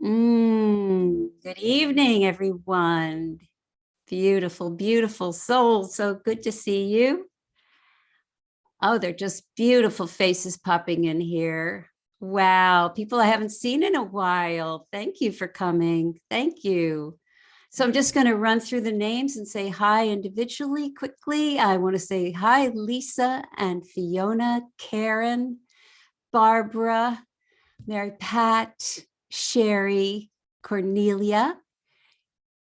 Good evening, everyone. Beautiful, beautiful souls. So good to see you. Oh, they're just beautiful faces popping in here. Wow, people I haven't seen in a while. Thank you for coming. Thank you. So I'm just going to run through the names and say hi individually quickly. I want to say hi, Lisa and Fiona, Karen, Barbara, Mary Pat, Sherry, Cornelia,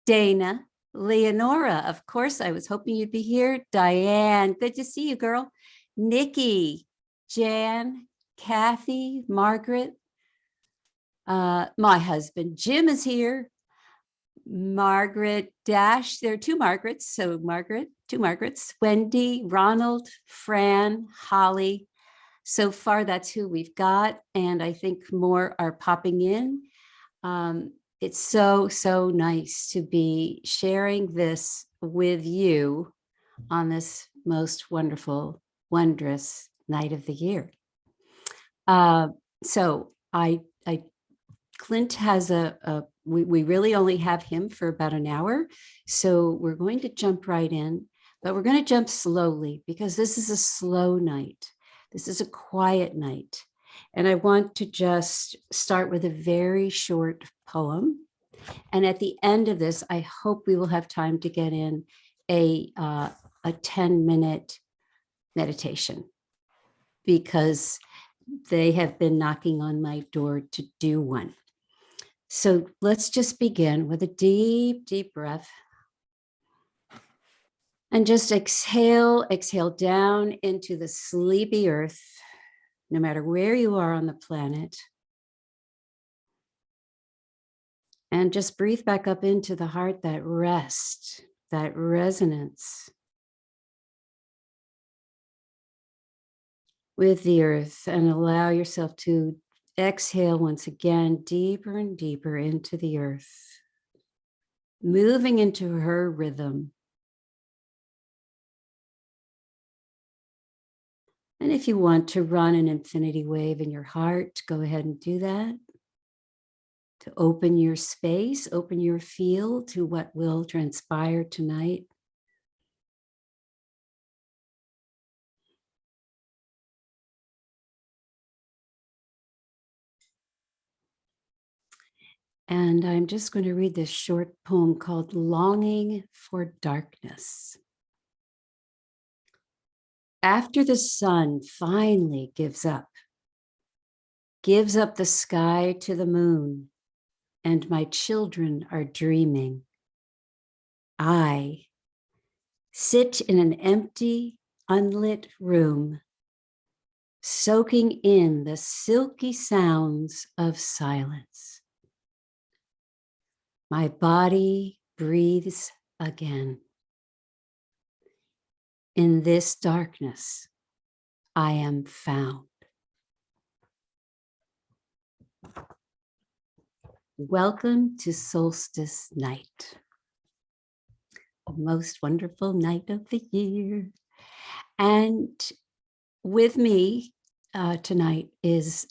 Dana, Leonora. Of course, I was hoping you'd be here. Diane, good to see you, girl. Nikki, Jan, Kathy, Margaret, my husband, Jim is here. Margaret Dash, there are two Margarets. So Margaret, two Margarets, Wendy, Ronald, Fran, Holly. So far, that's who we've got. And I think more are popping in. It's so nice to be sharing this with you on this most wonderful, wondrous night of the year. So Clint has we really only have him for about an hour. So we're going to jump right in, but we're going to jump slowly because this is a slow night. This is a quiet night. And I want to just start with a very short poem. And at the end of this, I hope we will have time to get in a 10-minute meditation because they have been knocking on my door to do one. So let's just begin with a deep, deep breath. And just exhale down into the sleepy earth, no matter where you are on the planet. And just breathe back up into the heart, that rest, that resonance with the earth, and allow yourself to exhale once again, deeper and deeper into the earth, moving into her rhythm. And if you want to run an infinity wave in your heart, go ahead and do that. To open your space, open your field to what will transpire tonight. And I'm just going to read this short poem called Longing for Darkness. After the sun finally gives up the sky to the moon, and my children are dreaming, I sit in an empty, unlit room, soaking in the silky sounds of silence. My body breathes again. In this darkness, I am found. Welcome to Solstice Night, the most wonderful night of the year. And with me tonight is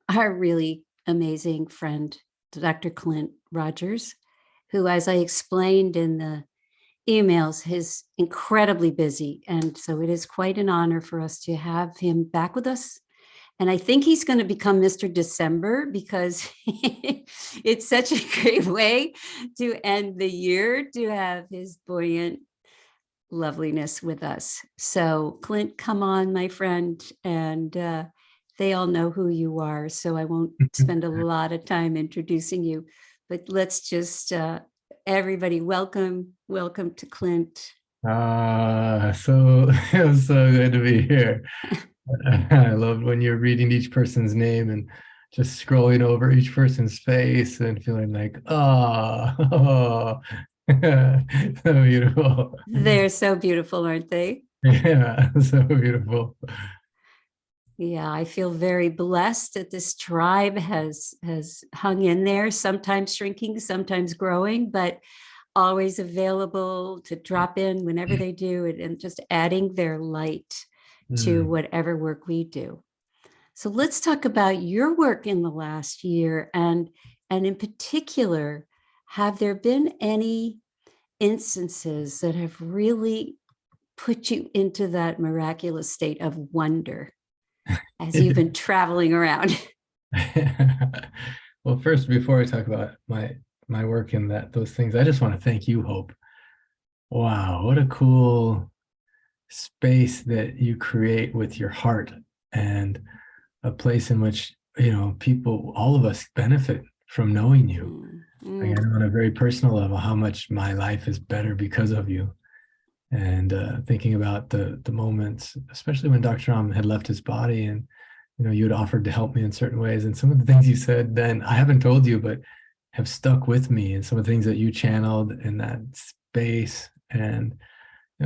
our really amazing friend, Dr. Clint Rogers, who, as I explained in the emails, is incredibly busy. And so it is quite an honor for us to have him back with us. And I think he's going to become Mr. December because it's such a great way to end the year, to have his buoyant loveliness with us. So Clint, come on, my friend. And they all know who you are. So I won't spend a lot of time introducing you, but let's just, everybody, welcome to Clint. So it was so good to be here. I loved when you're reading each person's name and just scrolling over each person's face and feeling like, oh, so beautiful. They're so beautiful, aren't they? Yeah, so beautiful. Yeah, I feel very blessed that this tribe has hung in there, sometimes shrinking, sometimes growing, but always available to drop in whenever they do it, and just adding their light to Mm. whatever work we do. So let's talk about your work in the last year. And And in particular, have there been any instances that have really put you into that miraculous state of wonder as you've been traveling around? Well, first, before I talk about my work in those things, I just want to thank you, Hope. Wow, what a cool space that you create with your heart, and a place in which, people, all of us benefit from knowing you. Like, I know on a very personal level how much my life is better because of you. And thinking about the moments, especially when Dr. Ram had left his body, and you had offered to help me in certain ways, and some of the things you said then, I haven't told you, but have stuck with me, and some of the things that you channeled in that space, and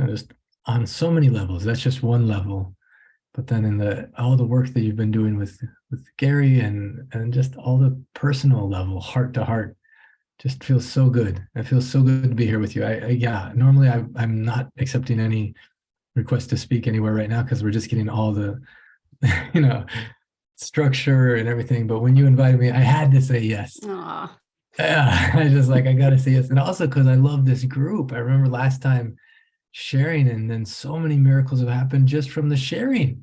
just on so many levels. That's just one level, but then in all the work that you've been doing with Gary, and just all the personal level, heart to heart, just feels so good. It feels so good to be here with you. Yeah, normally I'm not accepting any request to speak anywhere right now, because we're just getting all the structure and everything. But when you invited me, I had to say yes. Aw. Yeah, I just like, I gotta say yes. And also because I love this group. I remember last time sharing, and then so many miracles have happened just from the sharing,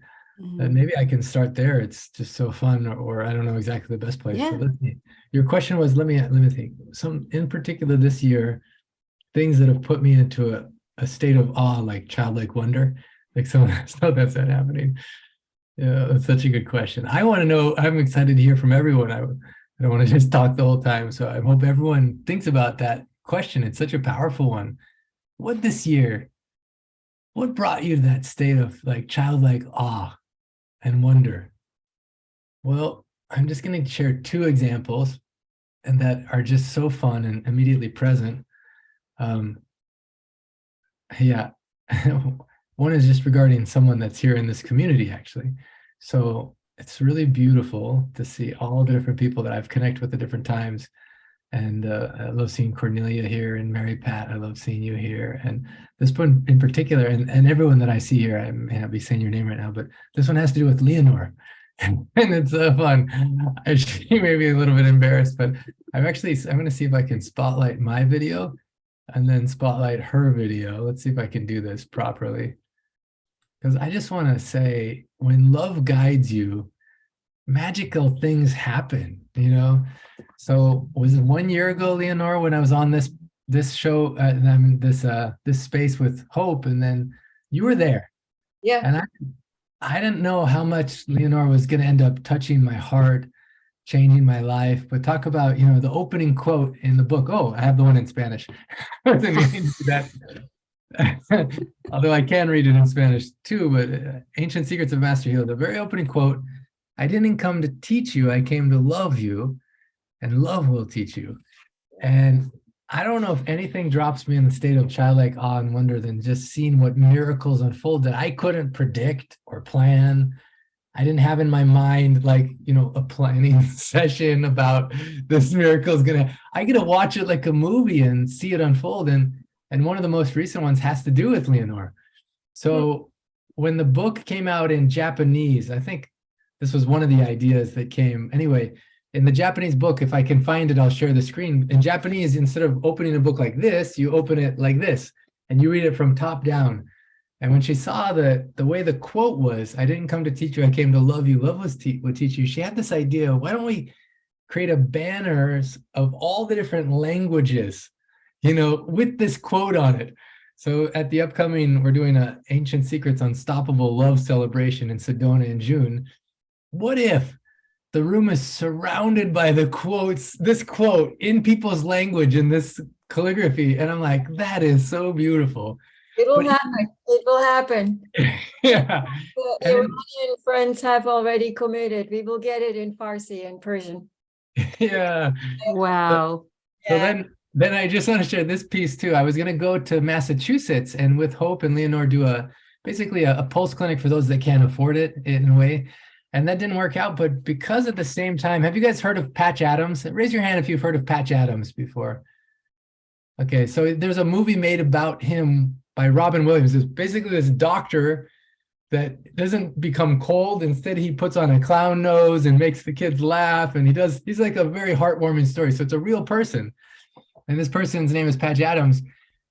that maybe I can start there. It's just so fun, or I don't know exactly the best place. So Yeah. let's see. Your question was, let me think. Some in particular this year, things that have put me into a state of awe, like childlike wonder, like some of that stuff that's not happening. Yeah, that's such a good question. I want to know. I'm excited to hear from everyone. I don't want to just talk the whole time. So I hope everyone thinks about that question. It's such a powerful one. What this year? What brought you to that state of like childlike awe and wonder? Well, I'm just going to share two examples, and that are just so fun and immediately present. Yeah. One is just regarding someone that's here in this community, actually. So it's really beautiful to see all the different people that I've connected with at different times. And I love seeing Cornelia here, and Mary Pat. I love seeing you here. And this one in particular, and everyone that I see here, I may not be saying your name right now, but this one has to do with Leonore. And it's so fun. She may be a little bit embarrassed, but I'm going to see if I can spotlight my video and then spotlight her video. Let's see if I can do this properly. Because I just want to say, when love guides you, magical things happen, So was it 1 year ago, Leonore, when I was on this show, this space with Hope, and then you were there. Yeah. And I didn't know how much Leonore was going to end up touching my heart, changing my life. But talk about, the opening quote in the book. Oh, I have the one in Spanish. I wasn't meaning to do that. Although I can read it in Spanish too, but Ancient Secrets of Master Healer, the very opening quote, I didn't come to teach you, I came to love you, and love will teach you. And I don't know if anything drops me in the state of childlike awe and wonder than just seeing what miracles unfold that I couldn't predict or plan. I didn't have in my mind, like, a planning session about this miracle is I get to watch it like a movie and see it unfold. And one of the most recent ones has to do with Leonore. So when the book came out in Japanese, I think this was one of the ideas that came. Anyway, in the Japanese book, if I can find it, I'll share the screen. In Japanese, instead of opening a book like this, you open it like this, and you read it from top down. And when she saw the way the quote was, I didn't come to teach you, I came to love you. Love will teach you. She had this idea, why don't we create a banners of all the different languages, with this quote on it. So at the upcoming, we're doing a Ancient Secrets Unstoppable Love celebration in Sedona in June. What if the room is surrounded by this quote in people's language, in this calligraphy? And I'm like, that is so beautiful. It'll happen. It will happen. Yeah. The Iranian friends have already committed. We will get it in Farsi and Persian. Yeah. Wow. So then I just want to share this piece too. I was going to go to Massachusetts and with Hope and Leonore do basically a pulse clinic for those that can't afford it in a way. And that didn't work out. But because at the same time, have you guys heard of Patch Adams? Raise your hand if you've heard of Patch Adams before. Okay, so there's a movie made about him by Robin Williams. It's basically this doctor that doesn't become cold. Instead, he puts on a clown nose and makes the kids laugh. And he's like a very heartwarming story. So it's a real person. And this person's name is Patch Adams.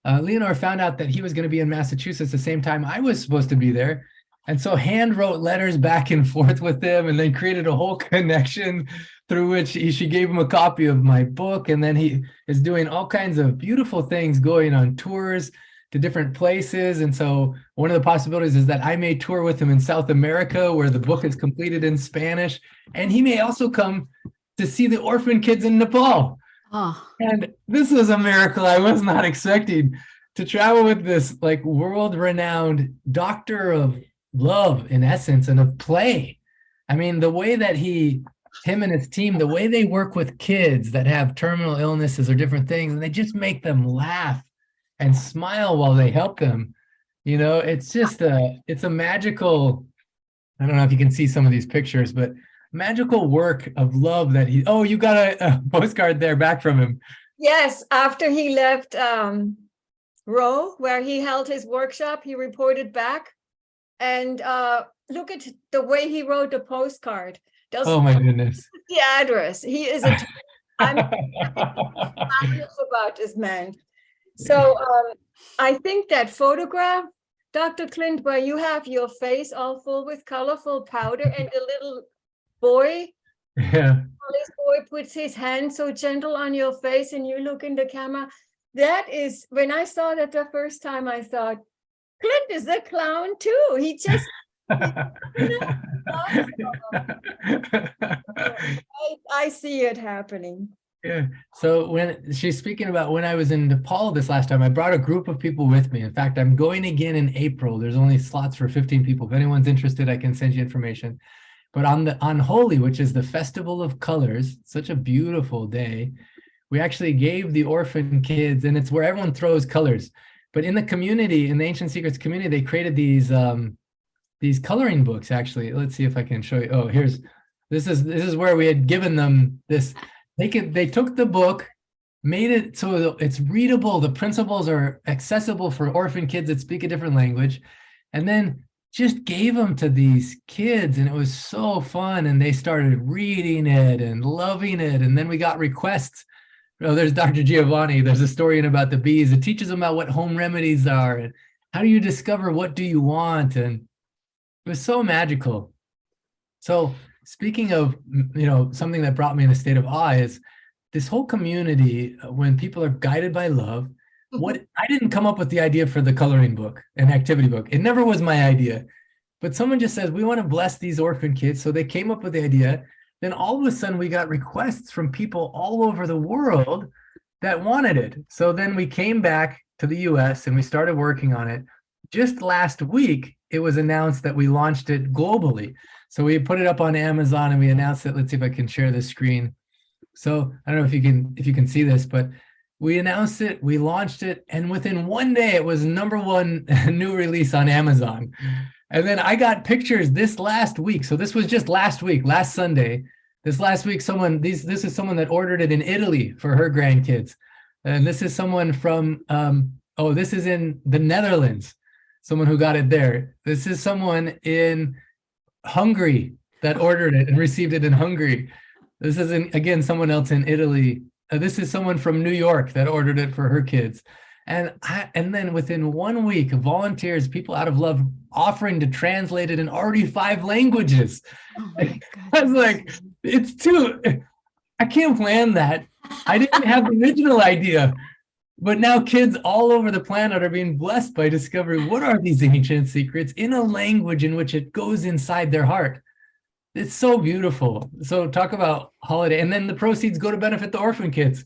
Leonor found out that he was going to be in Massachusetts the same time I was supposed to be there. And so hand wrote letters back and forth with him, and then created a whole connection through which she gave him a copy of my book. And then he is doing all kinds of beautiful things, going on tours to different places. And so one of the possibilities is that I may tour with him in South America, where the book is completed in Spanish. And he may also come to see the orphan kids in Nepal. Oh, And this was a miracle I was not expecting, to travel with this like world-renowned doctor of love, in essence, and of play. I mean, the way that him and his team, the way they work with kids that have terminal illnesses or different things, and they just make them laugh and smile while they help them. You know, it's just it's a magical, I don't know if you can see some of these pictures, but magical work of love that you got a postcard there back from him. Yes, after he left Roe, where he held his workshop, he reported back. And look at the way he wrote the postcard. Oh my goodness. The address. He is I'm fabulous about this man. So I think that photograph, Dr. Clint, where you have your face all full with colorful powder and the little boy, this boy puts his hand so gentle on your face and you look in the camera. That is, when I saw that the first time, I thought, Clint is a clown too. He just, I see it happening. Yeah. So when she's speaking about when I was in Nepal this last time, I brought a group of people with me. In fact, I'm going again in April. There's only slots for 15 people. If anyone's interested, I can send you information. But on Holi, which is the Festival of Colors, such a beautiful day, we actually gave the orphan kids, and it's where everyone throws colors. But in the community, in the Ancient Secrets community, they created these coloring books. Actually, let's see if I can show you. Oh, this is where we had given them this. They took the book, made it so it's readable. The principles are accessible for orphan kids that speak a different language, and then just gave them to these kids, and it was so fun. And they started reading it and loving it. And then we got requests. Oh, there's Dr. Giovanni. There's a story about the bees. It teaches them about what home remedies are and how do you discover what do you want. And it was so magical. So speaking of, something that brought me in a state of awe is this whole community, when people are guided by love. What I didn't come up with the idea for the coloring book and activity book. It never was my idea. But someone just says, we want to bless these orphan kids. So they came up with the idea. Then all of a sudden we got requests from people all over the world that wanted it. So then we came back to the US and we started working on it. Just last week, it was announced that we launched it globally. So we put it up on Amazon and we announced it. Let's see if I can share this screen. So I don't know if you can see this, but we announced it, we launched it, and within one day it was #1 new release on Amazon. And then I got pictures this last week. So this was just last week, last Sunday. This last week, this is someone that ordered it in Italy for her grandkids. And this is someone from, this is in the Netherlands, someone who got it there. This is someone in Hungary that ordered it and received it in Hungary. This is, again, someone else in Italy. This is someone from New York that ordered it for her kids. And then within 1 week, volunteers, people out of love, offering to translate it in already 5 languages. oh I was like, I can't plan that. I didn't have the original idea. But now kids all over the planet are being blessed by discovering what are these ancient secrets in a language in which it goes inside their heart. It's so beautiful. So talk about holiday. And then the proceeds go to benefit the orphan kids.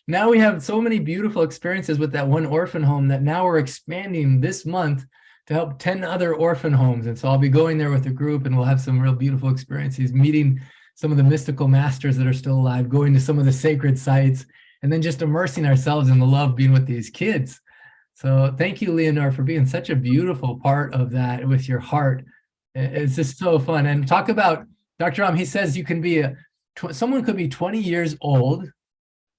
Now we have so many beautiful experiences with that one orphan home that now we're expanding this month to help 10 other orphan homes. And so I'll be going there with a group and we'll have some real beautiful experiences, meeting some of the mystical masters that are still alive, going to some of the sacred sites, and then just immersing ourselves in the love being with these kids. So thank you, Leonor, for being such a beautiful part of that with your heart. It's just so fun. And talk about Dr. Ram, he says you can be someone could be 20 years old.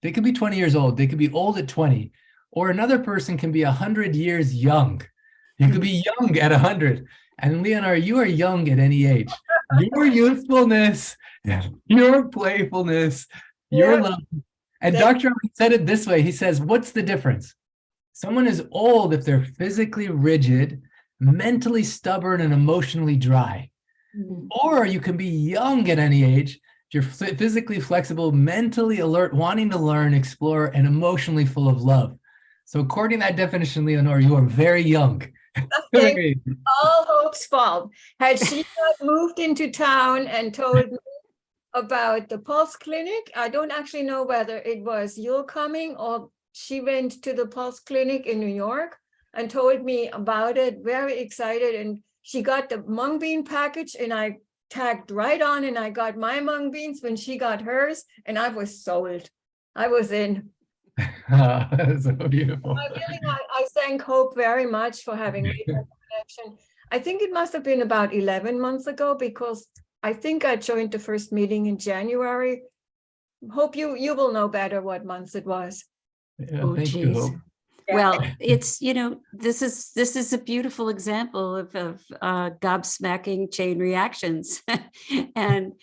They could be 20 years old. They could be old at 20, or another person can be 100 years young. You could be young at 100. And Leonora, you are young at any age. Your youthfulness, your playfulness, your Yeah. love. And Thank- Dr. Amin said it this way. He says, what's the difference? Someone is old if they're physically rigid, mentally stubborn, and emotionally dry. Or you can be young at any age. You're physically flexible, mentally alert, wanting to learn, explore, and emotionally full of love. So according to that definition, Leonora, you are very young. Thank all hope's fault. Had she not moved into town and told me about the Pulse Clinic, I don't actually know whether it was your coming or she went to the Pulse Clinic in New York and told me about it, very excited. And she got the mung bean package and I tagged right on and I got my mung beans when she got hers and I was sold. I was in. That's so beautiful. I thank Hope very much for having made that connection. I think it must have been about 11 months ago because I think I joined the first meeting in January. Hope you will know better what month it was. Yeah, Oh, thank you, geez. Hope. Yeah. Well, it's, this is a beautiful example of gobsmacking chain reactions. And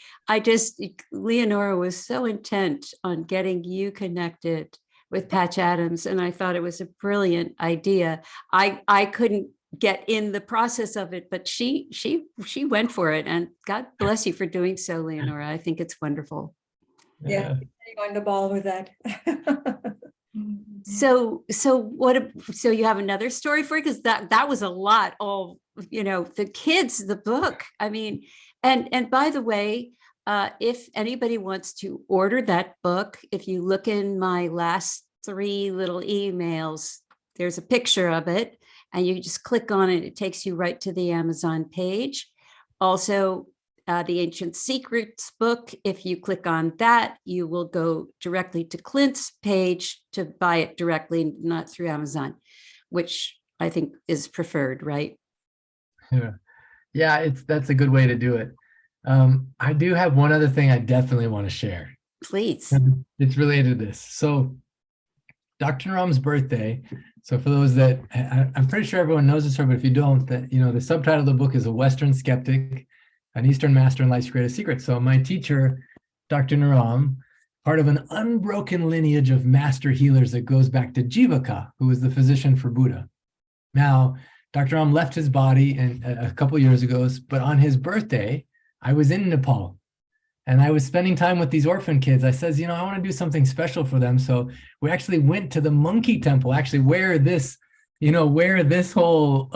Leonora was so intent on getting you connected with Patch Adams, and I thought it was a brilliant idea. I couldn't get in the process of it, but she went for it, and God bless you for doing so, Leonora. I think it's wonderful. Yeah, on the ball with that. So you have another story for it? Because that was a lot. All, the kids, the book. I mean, and by the way, if anybody wants to order that book, if you look in my last 3 little emails, there's a picture of it, and you just click on it. It takes you right to the Amazon page. Also, the Ancient Secrets book, if you click on that, you will go directly to Clint's page to buy it directly, not through Amazon, which I think is preferred, right? Yeah, that's a good way to do it. I do have one other thing I definitely want to share. Please. It's related to this. So Dr. Naram's birthday. So for those that, I'm pretty sure everyone knows this, but if you don't, that, the subtitle of the book is A Western Skeptic, an Eastern Master in Life's Greatest Secret. So my teacher, Dr. Naram, part of an unbroken lineage of master healers that goes back to Jivaka, who was the physician for Buddha. Now, Dr. Naram left his body a couple years ago, but on his birthday, I was in Nepal and I was spending time with these orphan kids. I says, I want to do something special for them. So we actually went to the monkey temple, actually where this whole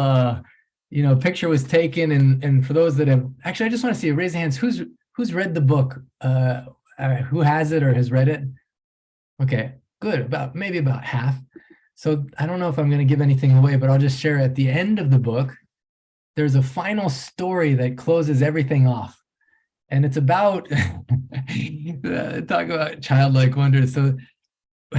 picture was taken. And for those that have, actually, I just want to see a raise of hands. Who's read the book? Who has it or has read it? Okay, good. Maybe about half. So I don't know if I'm going to give anything away, but I'll just share at the end of the book, there's a final story that closes everything off. And it's about, talk about childlike wonder. So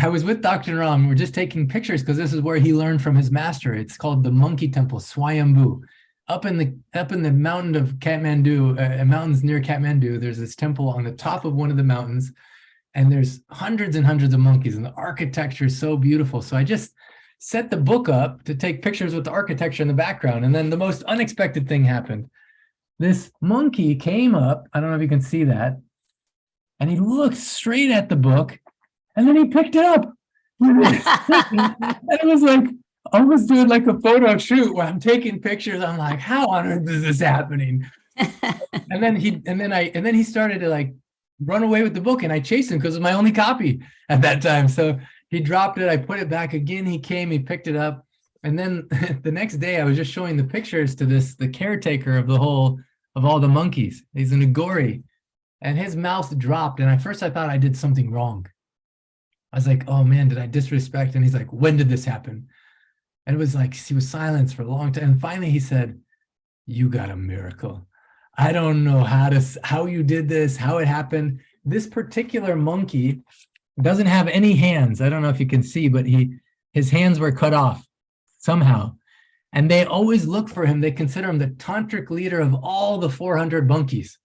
I was with Dr. Naram. We're just taking pictures because this is where he learned from his master. It's called the Monkey Temple, Swayambhu. Up in the mountain of Kathmandu, mountains near Kathmandu, there's this temple on the top of one of the mountains, and there's hundreds and hundreds of monkeys, and the architecture is so beautiful. So I just set the book up to take pictures with the architecture in the background, and then the most unexpected thing happened. This monkey came up, I don't know if you can see that, and he looked straight at the book, and then he picked it up. And it was like, I was doing like a photo shoot where I'm taking pictures. I'm like, how on earth is this happening? and then he started to like run away with the book, and I chased him because it was my only copy at that time. So he dropped it. I put it back again. He came, he picked it up. And then the next day I was just showing the pictures to the caretaker of all the monkeys. He's an Agori, and his mouth dropped. And at first I thought I did something wrong. I was like, oh man, did I disrespect? And he's like, when did this happen? And it was like, he was silenced for a long time. And finally he said, you got a miracle. I don't know how you did this, how it happened. This particular monkey doesn't have any hands. I don't know if you can see, but his hands were cut off somehow. And they always look for him. They consider him the tantric leader of all the 400 monkeys.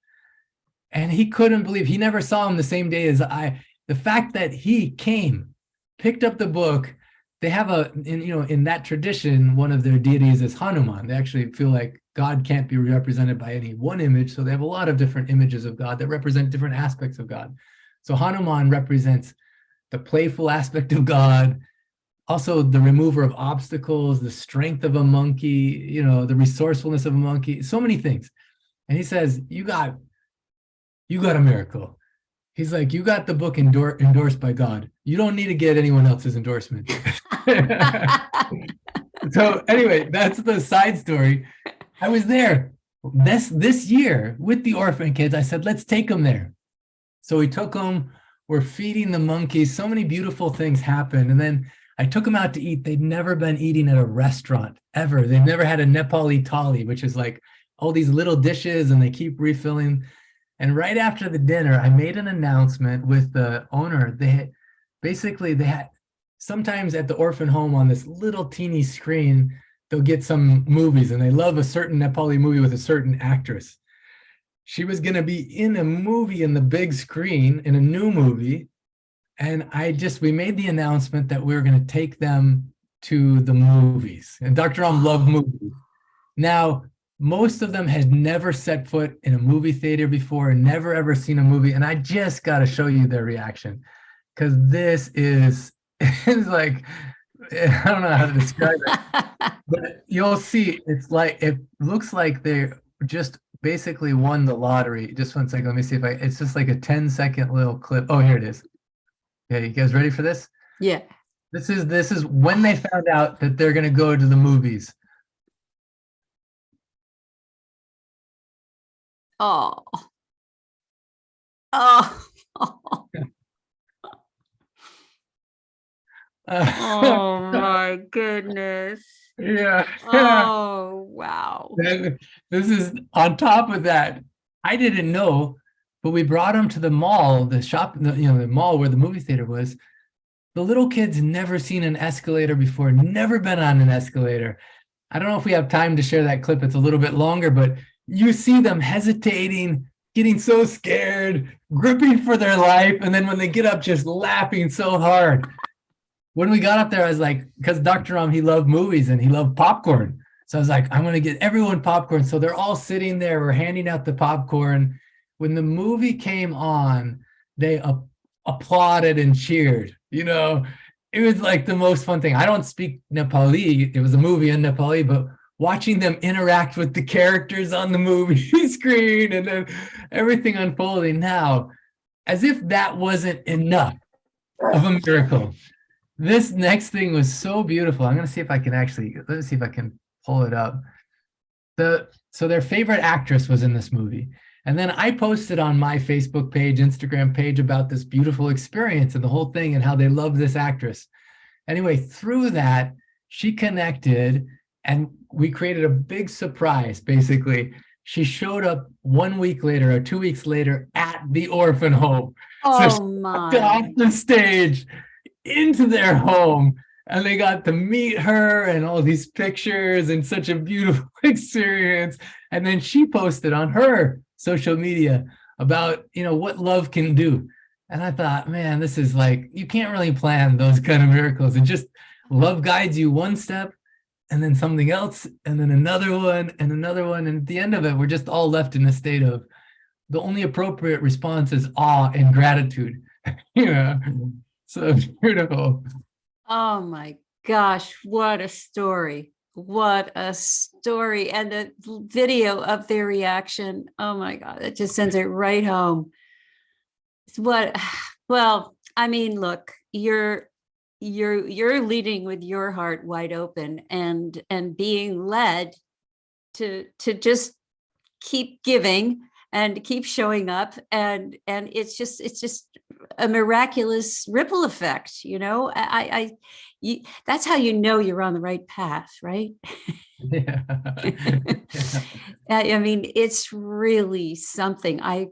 And he couldn't believe, he never saw him the same day as I. The fact that he came, picked up the book, they have in that tradition, one of their deities is Hanuman. They actually feel like God can't be represented by any one image. So they have a lot of different images of God that represent different aspects of God. So Hanuman represents the playful aspect of God, also the remover of obstacles, the strength of a monkey, the resourcefulness of a monkey, so many things. And he says, you got a miracle. He's like, you got the book endorsed by God. You don't need to get anyone else's endorsement. So anyway, that's the side story. I was there this year with the orphan kids. I said, let's take them there. So we took them. We're feeding the monkeys. So many beautiful things happened. And then I took them out to eat. They'd never been eating at a restaurant ever. They've never had a Nepali thali, which is like all these little dishes and they keep refilling. And right after the dinner, I made an announcement with the owner. They had sometimes at the orphan home on this little teeny screen, they'll get some movies and they love a certain Nepali movie with a certain actress. She was going to be in a movie in the big screen, in a new movie. And we made the announcement that we were going to take them to the movies. And Dr. Ram loved movies. Now, most of them had never set foot in a movie theater before and never ever seen a movie. And I just got to show you their reaction, because this is like, I don't know how to describe it, but you'll see it looks like they just basically won the lottery. Just one second, let me see it's just like a 10-second little clip. Oh, here it is. Okay, you guys ready for this? Yeah. This is when they found out that they're going to go to the movies. Oh. Oh. Oh my goodness. Yeah. Oh, wow. This is on top of that. I didn't know, but we brought them to the mall, the mall where the movie theater was. The little kids never seen an escalator before, never been on an escalator. I don't know if we have time to share that clip. It's a little bit longer, but you see them hesitating, getting so scared, gripping for their life. And then when they get up, just laughing so hard. When we got up there, I was like, because Dr. Ram, he loved movies and he loved popcorn. So I was like, I'm going to get everyone popcorn. So they're all sitting there. We're handing out the popcorn. When the movie came on, they applauded and cheered. It was like the most fun thing. I don't speak Nepali. It was a movie in Nepali, but watching them interact with the characters on the movie screen and then everything unfolding now, as if that wasn't enough of a miracle. This next thing was so beautiful. I'm going to see if I can let's see if I can pull it up. So their favorite actress was in this movie. And then I posted on my Facebook page, Instagram page about this beautiful experience and the whole thing and how they love this actress. Anyway, through that, she connected and we created a big surprise. Basically, she showed up 1 week later or 2 weeks later at the orphan home. Oh, so she my. off the stage into their home and they got to meet her and all these pictures and such a beautiful experience. And then she posted on her social media about, what love can do. And I thought, man, this is like, you can't really plan those kind of miracles. And just love guides you one step and then something else and then another one and another one. And at the end of it, we're just all left in a state of the only appropriate response is awe and gratitude. So beautiful. Oh my gosh, what a story. What a story. And the video of their reaction. Oh my God, it just sends it right home. Well, I mean, look, you're leading with your heart wide open and being led to just keep giving and keep showing up. And it's just a miraculous ripple effect, that's how you're on the right path, right? Yeah. I mean, it's really something. I'm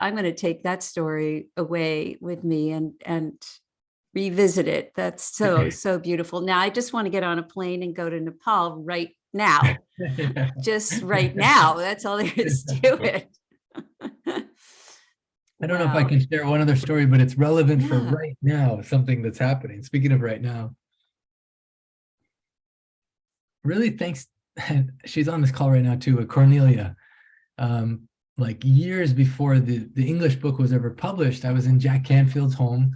going to take that story away with me and revisit it. That's so beautiful. Now, I just want to get on a plane and go to Nepal right now. Yeah. Just right now. That's all there is to it. I don't know if I can share one other story, but it's relevant for Yeah. right now, something that's happening. Speaking of right now. really thanks, she's on this call right now too, Cornelia. Like years before the English book was ever published, I was in Jack Canfield's home,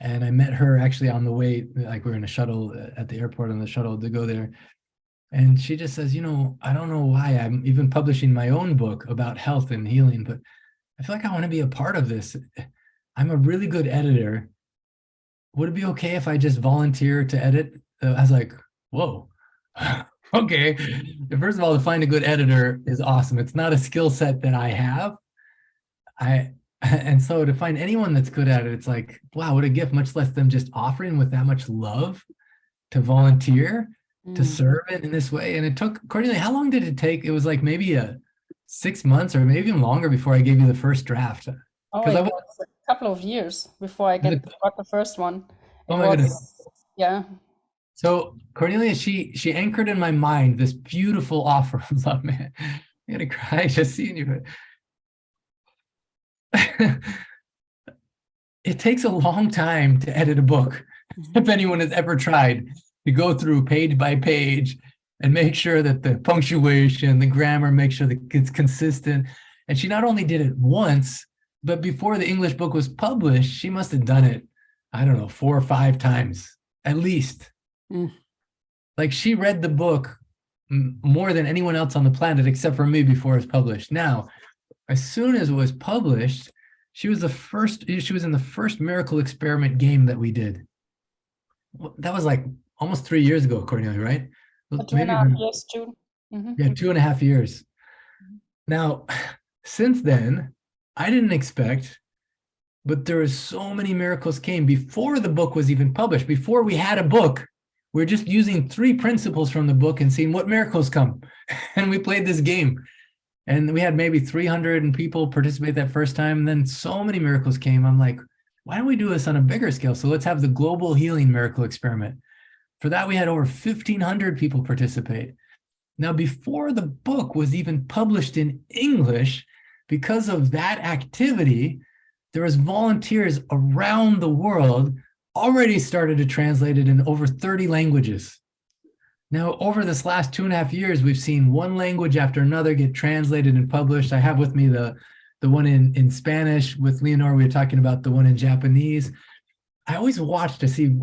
and I met her actually on the way, like we were in a shuttle at the airport on the shuttle to go there. And she just says, I don't know why I'm even publishing my own book about health and healing, but I feel like I want to be a part of this. I'm a really good editor. Would it be okay if I just volunteer to edit? I was like, whoa, okay. First of all, to find a good editor is awesome. It's not a skill set that I have. And so to find anyone that's good at it, it's like, wow, what a gift, much less them just offering with that much love to volunteer, to serve it in this way. And it took, Cornelia, how long did it take? It was like maybe 6 months or maybe even longer before I gave you the first draft. Oh, it was a couple of years before I got the first one. Oh my goodness. Yeah. So Cornelia, she anchored in my mind this beautiful offer of love, man. I'm gonna cry just seeing you. It takes a long time to edit a book. If anyone has ever tried to go through page by page and make sure that the punctuation, the grammar, make sure that it's consistent. And she not only did it once, but before the English book was published, she must have done it, I don't know, 4 or 5 times, at least. Like she read the book more than anyone else on the planet, except for me before it was published. Now, as soon as it was published, she was in the first miracle experiment game that we did. That was like almost 3 years ago, Cornelia, right? Maybe 2.5 years, June. Yeah, 2.5 years. Now, since then, I didn't expect, but there was so many miracles came before the book was even published. Before we had a book, we're just using 3 principles from the book and seeing what miracles come. And we played this game. And we had maybe 300 people participate that first time. And then so many miracles came. I'm like, why don't we do this on a bigger scale? So let's have the global healing miracle experiment. For that, we had over 1,500 people participate. Now, before the book was even published in English, because of that activity, there was volunteers around the world already started to translate it in over 30 languages. Now, over this last 2.5 years, we've seen one language after another get translated and published. I have with me the one in Spanish. With Leonore, we were talking about the one in Japanese. I always watch to see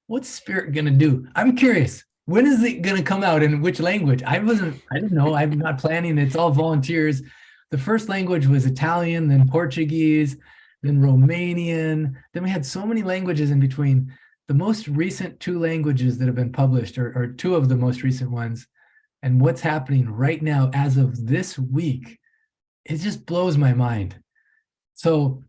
what's Spirit going to do. I'm curious. When is it going to come out and which language? I didn't know. I'm not planning. It's all volunteers. The first language was Italian, then Portuguese, then Romanian. Then we had so many languages in between. The most recent 2 languages that have been published are 2 of the most recent ones. And what's happening right now as of this week, it just blows my mind. So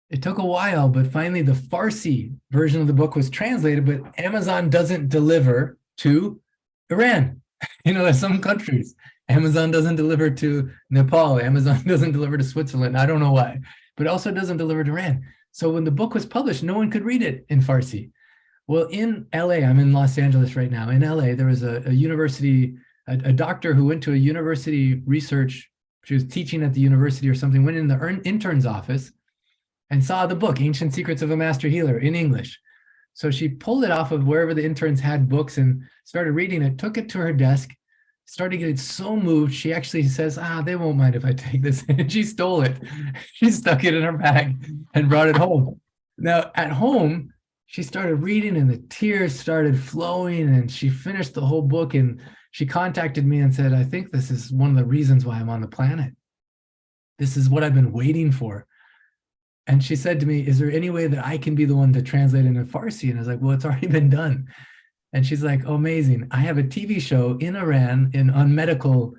it took a while, but finally the Farsi version of the book was translated, but Amazon doesn't deliver to Iran. There's some countries. Amazon doesn't deliver to Nepal. Amazon doesn't deliver to Switzerland. I don't know why, but it also doesn't deliver to Iran. So when the book was published, no one could read it in Farsi. Well, in LA, I'm in Los Angeles right now. In LA, there was a university, a doctor who went to a university research. She was teaching at the university or something, went in the intern's office and saw the book, Ancient Secrets of a Master Healer, in English. So she pulled it off of wherever the interns had books and started reading it, took it to her desk, started getting so moved. She actually says, they won't mind if I take this. And she stole it. She stuck it in her bag and brought it home. Now, at home, she started reading and the tears started flowing and she finished the whole book and she contacted me and said, I think this is one of the reasons why I'm on the planet. This is what I've been waiting for. And she said to me, is there any way that I can be the one to translate it into Farsi? And I was like, well, it's already been done. And she's like, oh, amazing. I have a TV show in Iran on medical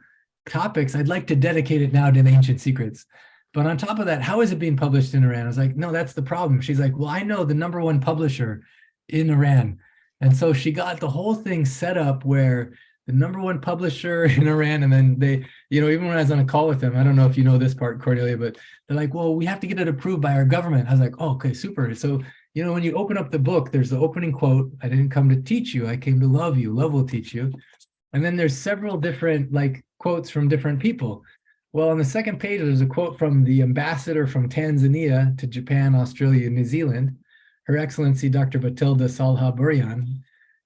topics. I'd like to dedicate it now to the Ancient Secrets. But on top of that, how is it being published in Iran? I was like, no, that's the problem. She's like, well, I know the #1 publisher in Iran. And so she got the whole thing set up where the #1 publisher in Iran, and then they, even when I was on a call with them, I don't know if you know this part, Cornelia, but they're like, well, we have to get it approved by our government. I was like, oh, okay, super. So, when you open up the book, there's the opening quote, I didn't come to teach you, I came to love you, love will teach you. And then there's several different quotes from different people. Well, on the second page, there's a quote from the ambassador from Tanzania to Japan, Australia, and New Zealand, Her Excellency Dr. Batilda Salha Buryan.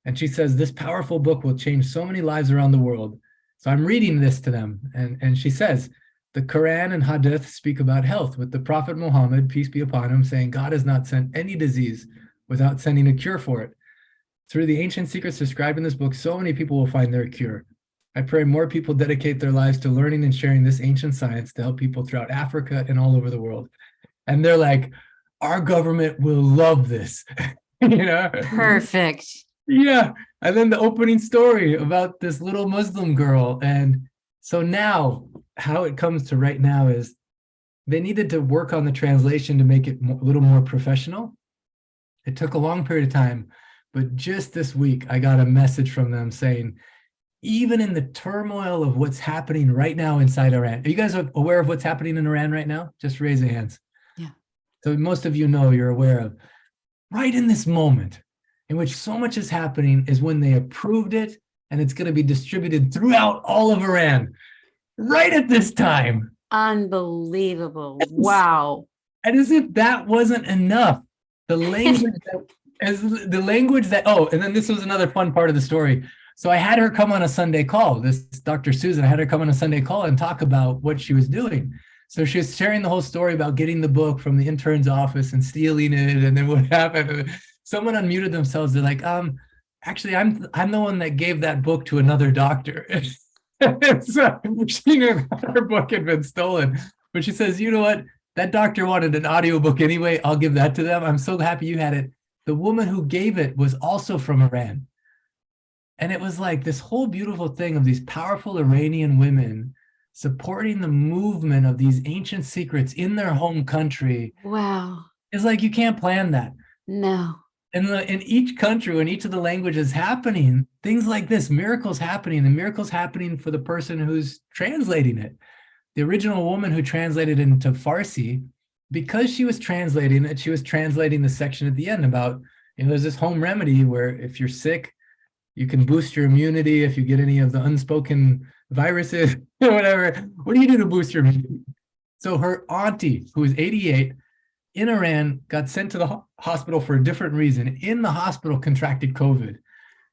And she says, this powerful book will change so many lives around the world. So I'm reading this to them. And she says, the Quran and Hadith speak about health, with the Prophet Muhammad, peace be upon him, saying God has not sent any disease without sending a cure for it. Through the ancient secrets described in this book, so many people will find their cure. I pray more people dedicate their lives to learning and sharing this ancient science to help people throughout Africa and all over the world. And they're like, our government will love this. Perfect. Yeah. And then the opening story about this little Muslim girl. And so now how it comes to right now is they needed to work on the translation to make it a little more professional. It took a long period of time, but just this week, I got a message from them saying, even in the turmoil of what's happening right now inside Iran, are you guys aware of what's happening in Iran right now? Just raise your hands. Yeah. So most of you know, you're aware of, right in this moment in which so much is happening is when they approved it and it's going to be distributed throughout all of Iran. Right at this time. Unbelievable. Wow. And as if that wasn't enough, the language oh, and then this was another fun part of the story. So I had her come on a Sunday call, this Dr. Susan, I had her come on a Sunday call and talk about what she was doing. So she was sharing the whole story about getting the book from the intern's office and stealing it, and then what happened. Someone unmuted themselves. They're like, actually, I'm the one that gave that book to another doctor. So she knew her book had been stolen, but she says, you know what? That doctor wanted an audiobook anyway. I'll give that to them. I'm so happy you had it. The woman who gave it was also from Iran. And it was like this whole beautiful thing of these powerful Iranian women supporting the movement of these ancient secrets in their home country. Wow. It's like you can't plan that. No. In each country, in each of the languages happening, things like this, miracles happening, and miracles happening for the person who's translating it. The original woman who translated it into Farsi, because she was translating it, she was translating the section at the end about, there's this home remedy where if you're sick, you can boost your immunity if you get any of the unspoken viruses or whatever. What do you do to boost your immunity? So her auntie, who is 88, in Iran, got sent to the hospital for a different reason. In the hospital, contracted COVID.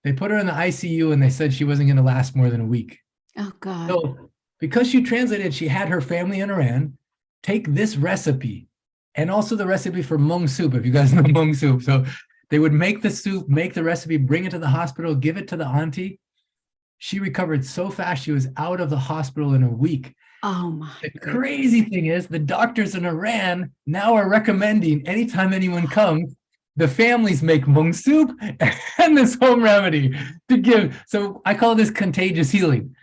They put her in the ICU and they said she wasn't going to last more than a week. Oh, God. So because she translated, she had her family in Iran take this recipe and also the recipe for mung soup, if you guys know mung soup. So they would make the soup, make the recipe, bring it to the hospital, give it to the auntie. She recovered so fast, she was out of the hospital in a week. Oh my. The crazy thing is the doctors in Iran now are recommending anytime anyone comes, the families make mung soup and this home remedy to give. So I call this contagious healing,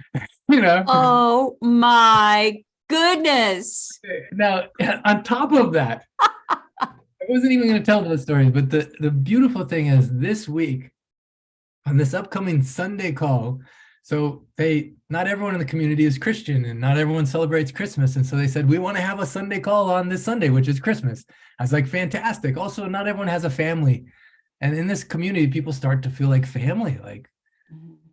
Oh my goodness. Now, on top of that, I wasn't even going to tell those stories, but the beautiful thing is this week on this upcoming Sunday call, so not everyone in the community is Christian and not everyone celebrates Christmas. And so they said, we want to have a Sunday call on this Sunday, which is Christmas. I was like, fantastic. Also, not everyone has a family. And in this community, people start to feel like family.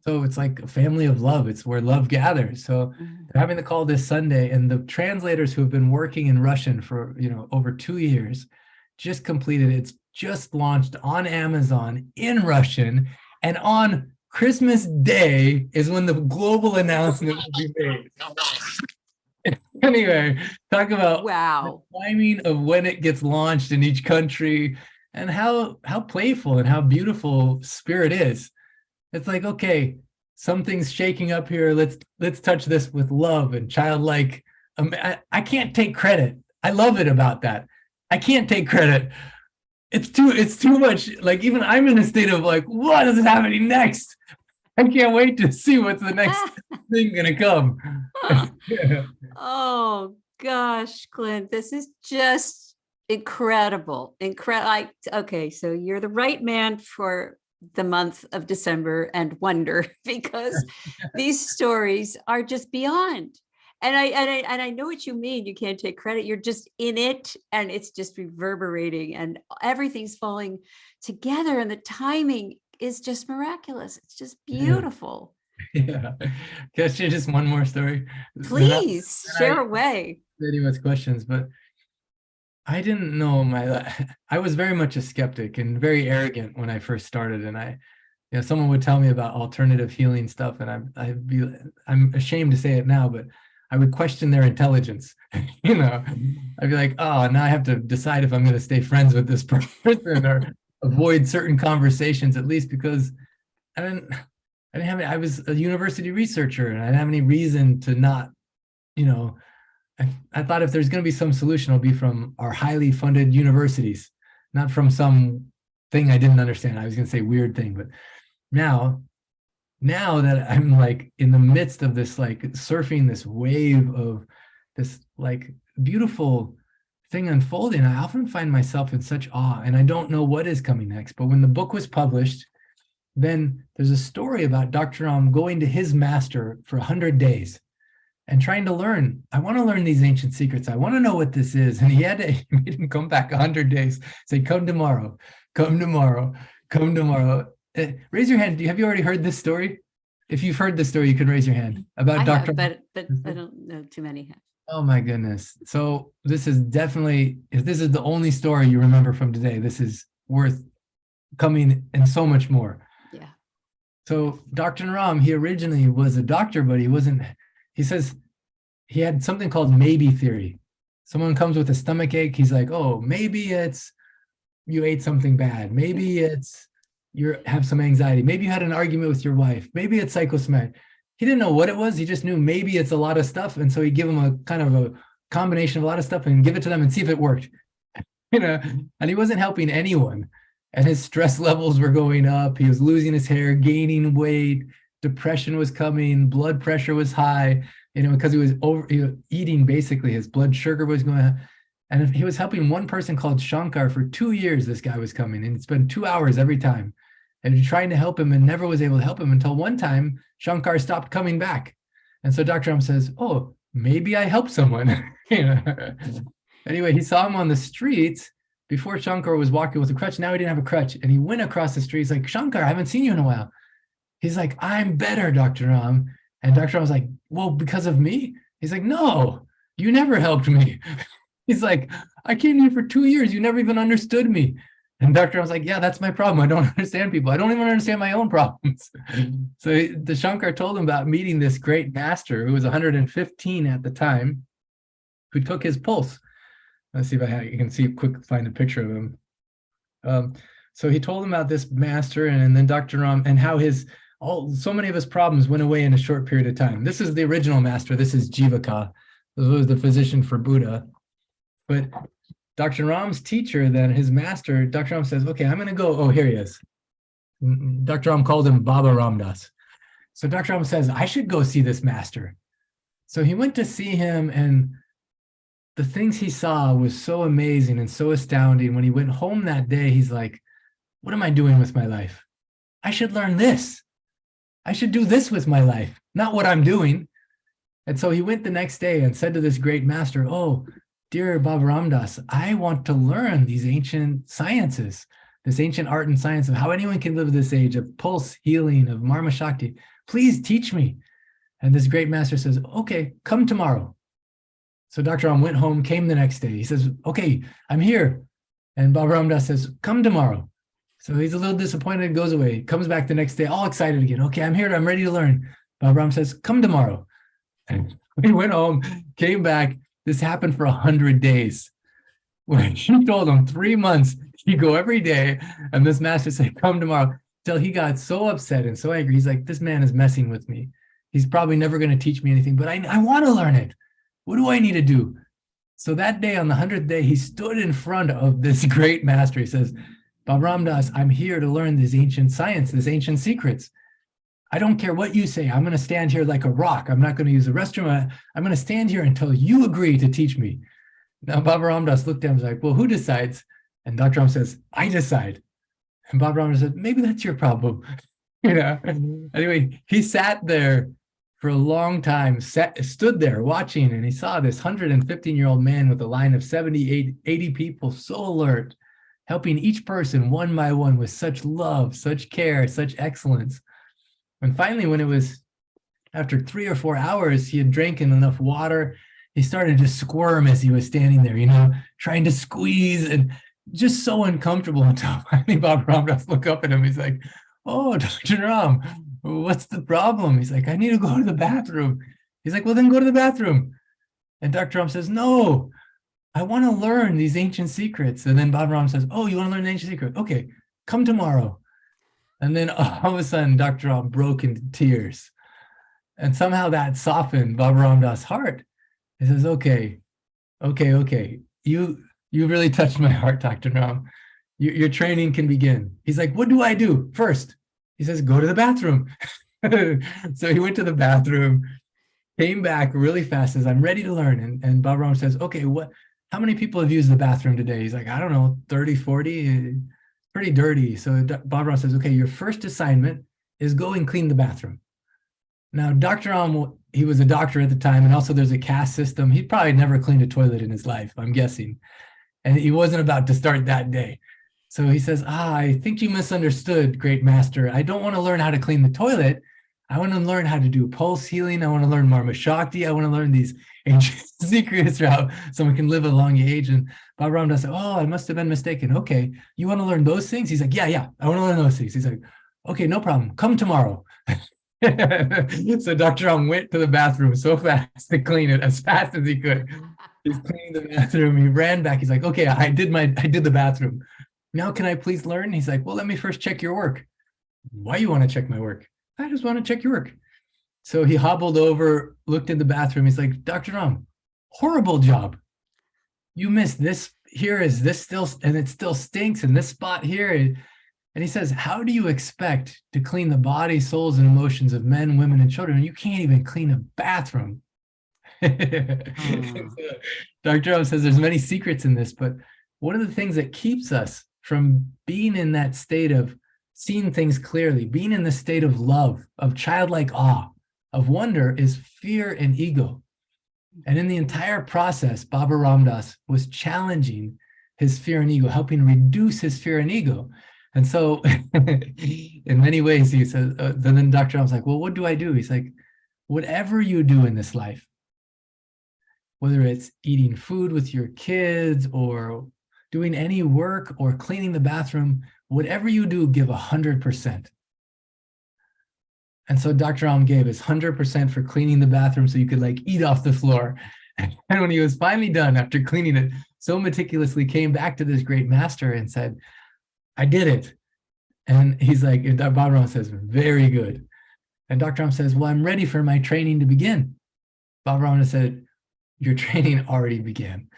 So it's like a family of love. It's where love gathers. So they're having the call this Sunday, and the translators who have been working in Russian for, over 2 years just completed. It's just launched on Amazon in Russian, and on Christmas Day is when the global announcement will be made. Anyway, talk about Wow. the timing of when it gets launched in each country and how playful and how beautiful Spirit is. It's like, okay, something's shaking up here. Let's touch this with love and childlike. I can't take credit. I love it about that. I can't take credit. It's too much. Like, even I'm in a state of like, what is happening next? I can't wait to see what's the next thing gonna come. Oh gosh, Clint, this is just incredible. Okay, so you're the right man for the month of December and wonder, because these stories are just beyond. And I know what you mean. You can't take credit. You're just in it, and it's just reverberating, and everything's falling together, and the timing is just miraculous. It's just beautiful. Yeah. Can I share just one more story? Please share away. Anyone's questions, but I didn't know I was very much a skeptic and very arrogant when I first started, and you know, someone would tell me about alternative healing stuff, and I'm ashamed to say it now, but I would question their intelligence. You know, I'd be like, oh, now I have to decide if I'm going to stay friends with this person or avoid certain conversations, at least because I didn't have I was a university researcher and I didn't have any reason to not, you know, I thought if there's going to be some solution, it'll be from our highly funded universities, not from some thing I didn't understand. I was going to say weird thing, but now that I'm like in the midst of this, like surfing this wave of this like beautiful thing unfolding, I often find myself in such awe and I don't know what is coming next. But when the book was published, then there's a story about Dr. going to his master for 100 days and trying to learn. I want to learn these ancient secrets. I want to know what this is. And he made him come back 100 days, say, come tomorrow, come tomorrow, come tomorrow. Raise your hand. Have you already heard this story? If you've heard this story, you can raise your hand about I Dr. have, but I don't know too many have. Oh my goodness. So this is definitely, if this is the only story you remember from today, this is worth coming and so much more. Yeah. So Dr. Naram, he originally was a doctor, but he says he had something called maybe theory. Someone comes with a stomach ache. He's like, oh, maybe it's you ate something bad. Maybe it's you have some anxiety. Maybe you had an argument with your wife. Maybe it's psychosomatic. He didn't know what it was. He just knew maybe it's a lot of stuff. And so he'd give them a kind of a combination of a lot of stuff and give it to them and see if it worked. You know, and he wasn't helping anyone. And his stress levels were going up. He was losing his hair, gaining weight. Depression was coming. Blood pressure was high. You know, because he was eating, basically his blood sugar was going up. And he was helping one person called Shankar for 2 years. This guy was coming and it's been 2 hours every time. And trying to help him and never was able to help him until one time Shankar stopped coming back. And so Dr. Ram says, oh, maybe I helped someone. You know? Anyway, he saw him on the streets before Shankar was walking with a crutch. Now he didn't have a crutch. And he went across the street. He's like, Shankar, I haven't seen you in a while. He's like, I'm better, Dr. Ram. And Dr. Ram was like, well, because of me? He's like, no, you never helped me. He's like, I came here for 2 years. You never even understood me. And Dr. was like, yeah, that's my problem. I don't understand people. I don't even understand my own problems. So the Shankar told him about meeting this great master who was 115 at the time, who took his pulse. Let's see if you can see find a picture of him. So he told him about this master and then Dr. Ram and how so many of his problems went away in a short period of time. This is the original master. This is Jivaka. This was the physician for Buddha. But Dr. Ram's teacher, then his master, Dr. Ram says, okay, I'm going to go. Oh, here he is. Dr. Ram called him Baba Ramdas. So Dr. Ram says, I should go see this master. So he went to see him, and the things he saw was so amazing and so astounding. When he went home that day, he's like, what am I doing with my life? I should learn this. I should do this with my life, not what I'm doing. And so he went the next day and said to this great master, oh, dear Baba Ramdas, I want to learn these ancient sciences, this ancient art and science of how anyone can live this age of pulse healing, of Marma Shakti. Please teach me. And this great master says, okay, come tomorrow. So Dr. Ram went home, came the next day. He says, okay, I'm here. And Baba Ramdas says, come tomorrow. So he's a little disappointed, goes away, comes back the next day, all excited again. Okay, I'm here, I'm ready to learn. Baba Ram says, come tomorrow. And he went home, came back. This happened for 100 days. When he told him 3 months, he'd go every day, and this master said, come tomorrow, till he got so upset and so angry. He's like, this man is messing with me. He's probably never going to teach me anything, but I want to learn it. What do I need to do? So that day, on the 100th day, he stood in front of this great master. He says, Baba Ramdas, I'm here to learn this ancient science, this ancient secrets. I don't care what you say. I'm going to stand here like a rock. I'm not going to use the restroom. I'm going to stand here until you agree to teach me. Now, Baba Ramdas looked at him and was like, well, who decides? And Dr. Ram says, I decide. And Baba Ramdas said, maybe that's your problem. You know. Anyway, he sat there for a long time, stood there watching, and he saw this 115-year-old man with a line of 70, 80 people, so alert, helping each person one by one with such love, such care, such excellence. And finally, when it was after 3 or 4 hours, he had drank enough water, he started to squirm as he was standing there, you know, trying to squeeze and just so uncomfortable until finally Baba Ramdas looked up at him. He's like, oh, Dr. Ram, what's the problem? He's like, I need to go to the bathroom. He's like, well, then go to the bathroom. And Dr. Ram says, no, I want to learn these ancient secrets. And then Baba Ram says, oh, you want to learn the ancient secret? Okay, come tomorrow. And then all of a sudden, Dr. Ram broke into tears. And somehow that softened Baba Ram Das' heart. He says, okay. You really touched my heart, Dr. Ram. Your training can begin. He's like, what do I do first? He says, go to the bathroom. So he went to the bathroom, came back really fast, says, I'm ready to learn. And Baba Ram says, okay, how many people have used the bathroom today? He's like, I don't know, 30, 40, pretty dirty. So Baba Ram says, okay, your first assignment is go and clean the bathroom. Now, Dr. Ram, he was a doctor at the time, and also there's a caste system. He probably never cleaned a toilet in his life, I'm guessing. And he wasn't about to start that day. So he says, I think you misunderstood, great master. I don't want to learn how to clean the toilet. I want to learn how to do pulse healing. I want to learn Marma Shakti. I want to learn these ancient secrets for how someone can live a long age. And Baba Ram Das said, oh, I must have been mistaken. Okay, you want to learn those things? He's like, yeah, I want to learn those things. He's like, okay, no problem. Come tomorrow. So Dr. Ram went to the bathroom so fast to clean it as fast as he could. He's cleaning the bathroom. He ran back. He's like, okay, I did the bathroom. Now can I please learn? He's like, well, let me first check your work. Why you want to check my work? I just want to check your work. So he hobbled over, looked in the bathroom. He's like, Dr. Ram, horrible job. You missed this. Here is this still, and it still stinks. And this spot here. And he says, how do you expect to clean the body, souls, and emotions of men, women, and children? You can't even clean a bathroom. Dr. Ram says there's many secrets in this, but one of the things that keeps us from being in that state of seeing things clearly, being in the state of love, of childlike awe, of wonder, is fear and ego. And in the entire process, Baba Ram Das was challenging his fear and ego, helping reduce his fear and ego. And so in many ways, he says, then Dr. Ram's like, well, what do I do? He's like, whatever you do in this life, whether it's eating food with your kids or doing any work or cleaning the bathroom, whatever you do, give 100%. And so Dr. Ram gave his 100% for cleaning the bathroom so you could like eat off the floor. And when he was finally done after cleaning it so meticulously, came back to this great master and said, I did it. And he's like, and Baba Ram says, very good. And Dr. Ram says, well, I'm ready for my training to begin. Baba Ram said, your training already began.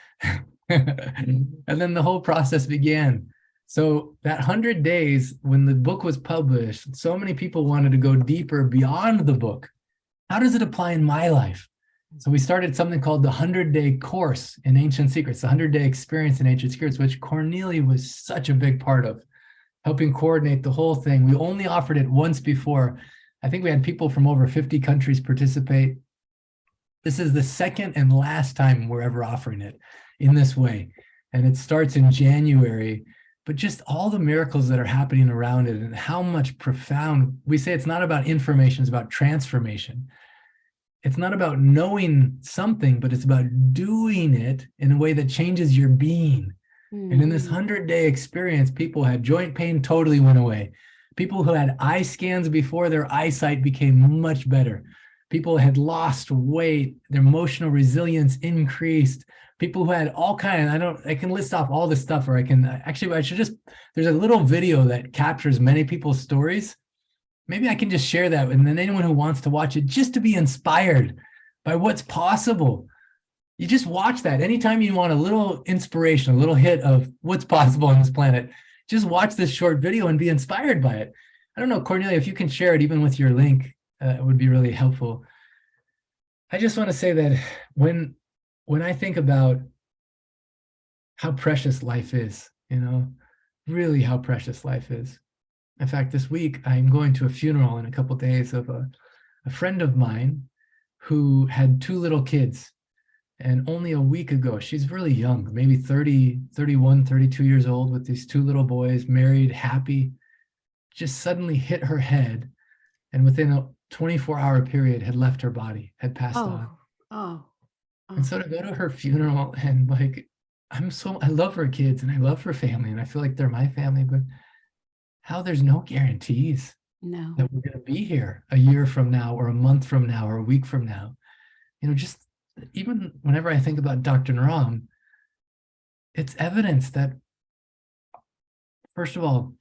And then the whole process began. So that 100 days, when the book was published, so many people wanted to go deeper beyond the book. How does it apply in my life? So we started something called the 100-day course in ancient secrets, the 100-day experience in ancient secrets, which Cornelia was such a big part of, helping coordinate the whole thing. We only offered it once before. I think we had people from over 50 countries participate. This is the second and last time we're ever offering it in this way. And it starts in January, but just all the miracles that are happening around it and how much profound, we say it's not about information, it's about transformation. It's not about knowing something, but it's about doing it in a way that changes your being. And in this 100-day experience, people had joint pain totally went away. People who had eye scans before, their eyesight became much better. People had lost weight, their emotional resilience increased. People who had all kinds, I can list off all this stuff, or there's a little video that captures many people's stories. Maybe I can just share that, and then anyone who wants to watch it, just to be inspired by what's possible. You just watch that. Anytime you want a little inspiration, a little hit of what's possible on this planet, just watch this short video and be inspired by it. I don't know, Cornelia, if you can share it even with your link, it would be really helpful. I just want to say that when I think about how precious life is, really how precious life is. In fact, this week, I'm going to a funeral in a couple of days of a friend of mine who had two little kids. And only a week ago, she's really young, maybe 30, 31, 32 years old, with these two little boys, married, happy, just suddenly hit her head. And within a 24-hour period had left her body, had passed on. And so to go to her funeral and I love her kids and I love her family and I feel like they're my family, but how there's no guarantees. No. that we're going to be here a year from now, or a month from now, or a week from now. Just even whenever I think about Dr. Naram, it's evidence that, first of all,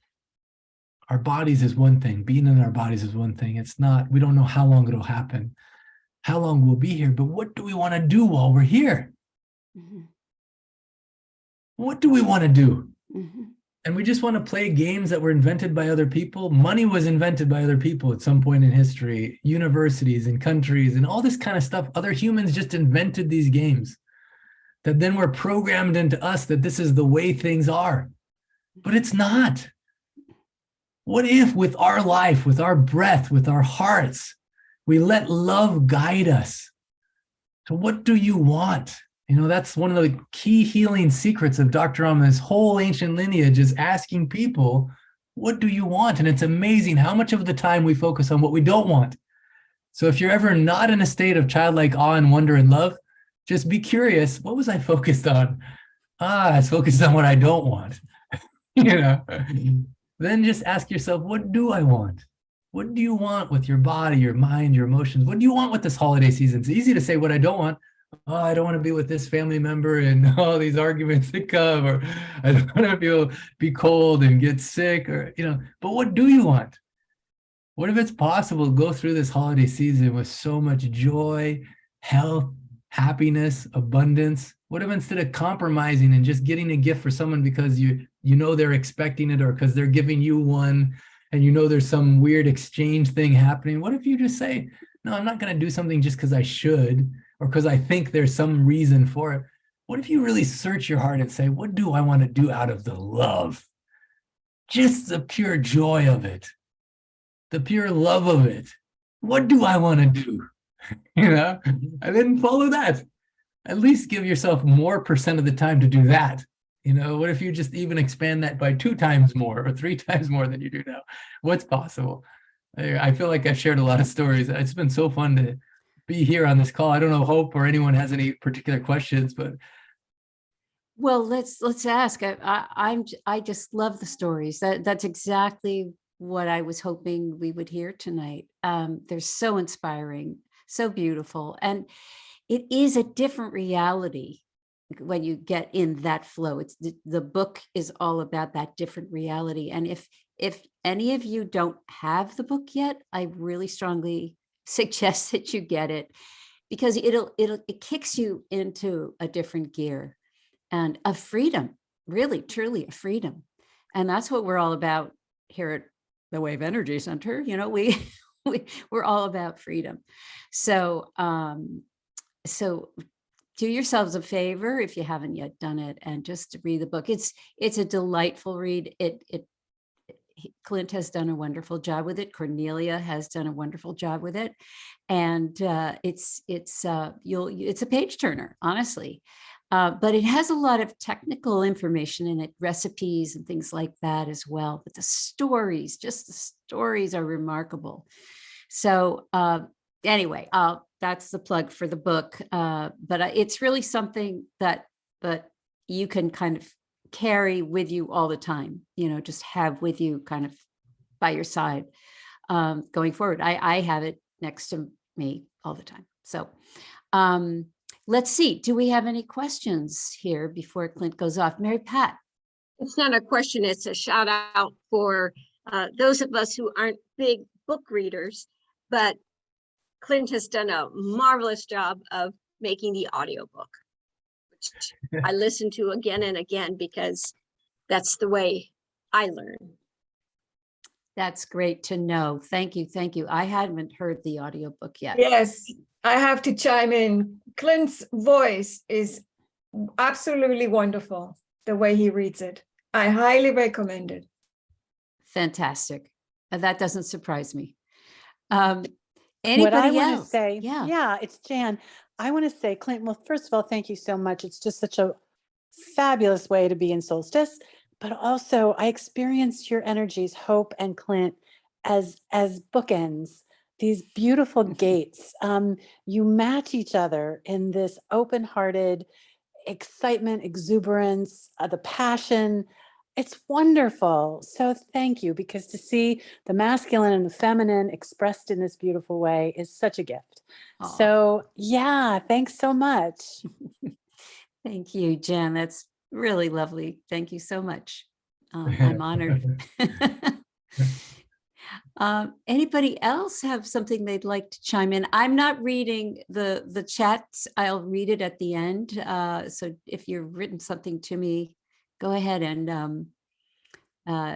our bodies is one thing, being in our bodies is one thing. It's not, we don't know how long it'll happen, how long we'll be here, but what do we want to do while we're here? Mm-hmm. What do we want to do? Mm-hmm. And we just want to play games that were invented by other people. Money was invented by other people at some point in history, universities and countries and all this kind of stuff. Other humans just invented these games that then were programmed into us that this is the way things are. But it's not. What if with our life, with our breath, with our hearts, we let love guide us? So what do you want? That's one of the key healing secrets of Dr. Rama's whole ancient lineage, is asking people, what do you want? And it's amazing how much of the time we focus on what we don't want. So if you're ever not in a state of childlike awe and wonder and love, just be curious, what was I focused on? I was focused on what I don't want. Then just ask yourself, what do I want? What do you want with your body, your mind, your emotions? What do you want with this holiday season? It's easy to say what I don't want. Oh, I don't want to be with this family member and all these arguments that come, or I don't want to be cold and get sick, or, but what do you want? What if it's possible to go through this holiday season with so much joy, health, happiness, abundance? What if instead of compromising and just getting a gift for someone because you know they're expecting it, or because they're giving you one and there's some weird exchange thing happening, what if you just say, no, I'm not going to do something just because I should, or because I think there's some reason for it? What if you really search your heart and say, what do I want to do out of the love? Just the pure joy of it, the pure love of it. What do I want to do? And then follow that. At least give yourself more % of the time to do that. What if you just even expand that by 2 times more or 3 times more than you do now? What's possible? I feel like I've shared a lot of stories. It's been so fun to be here on this call. I don't know, Hope, or anyone has any particular questions, but. Well, let's ask. I just love the stories. That's exactly what I was hoping we would hear tonight. They're so inspiring, so beautiful, and it is a different reality when you get in that flow. It's the book is all about that different reality. And if any of you don't have the book yet, I really strongly suggest that you get it, because it kicks you into a different gear and a freedom, really, truly a freedom. And that's what we're all about here at the Wave Energy Center. We're all about freedom. So, so do yourselves a favor if you haven't yet done it, and just read the book. It's a delightful read. Clint has done a wonderful job with it. Cornelia has done a wonderful job with it, and it's a page turner, honestly. But it has a lot of technical information in it, recipes and things like that as well. But the stories are remarkable. So anyway, that's the plug for the book. But it's really something that you can kind of carry with you all the time, just have with you kind of by your side going forward. I have it next to me all the time. So let's see. Do we have any questions here before Clint goes off? Mary Pat. It's not a question, it's a shout out for those of us who aren't big book readers, but Clint has done a marvelous job of making the audiobook, which I listen to again and again because that's the way I learn. That's great to know. Thank you. Thank you. I hadn't heard the audiobook yet. Yes, I have to chime in. Clint's voice is absolutely wonderful, the way he reads it. I highly recommend it. Fantastic. That doesn't surprise me. What I Anybody want to else? say, Yeah. yeah, it's Jan. I want to say, Clint, well, first of all, thank you so much. It's just such a fabulous way to be in Solstice. But also, I experienced your energies, Hope and Clint, as bookends, these beautiful gates. You match each other in this open-hearted excitement, exuberance, the passion. It's wonderful. So thank you, because to see the masculine and the feminine expressed in this beautiful way is such a gift. Aw. So yeah, thanks so much. Thank you, Jen. That's really lovely. Thank you so much. I'm honored. Anybody else have something they'd like to chime in? I'm not reading the chats. I'll read it at the end. So if you've written something to me, go ahead and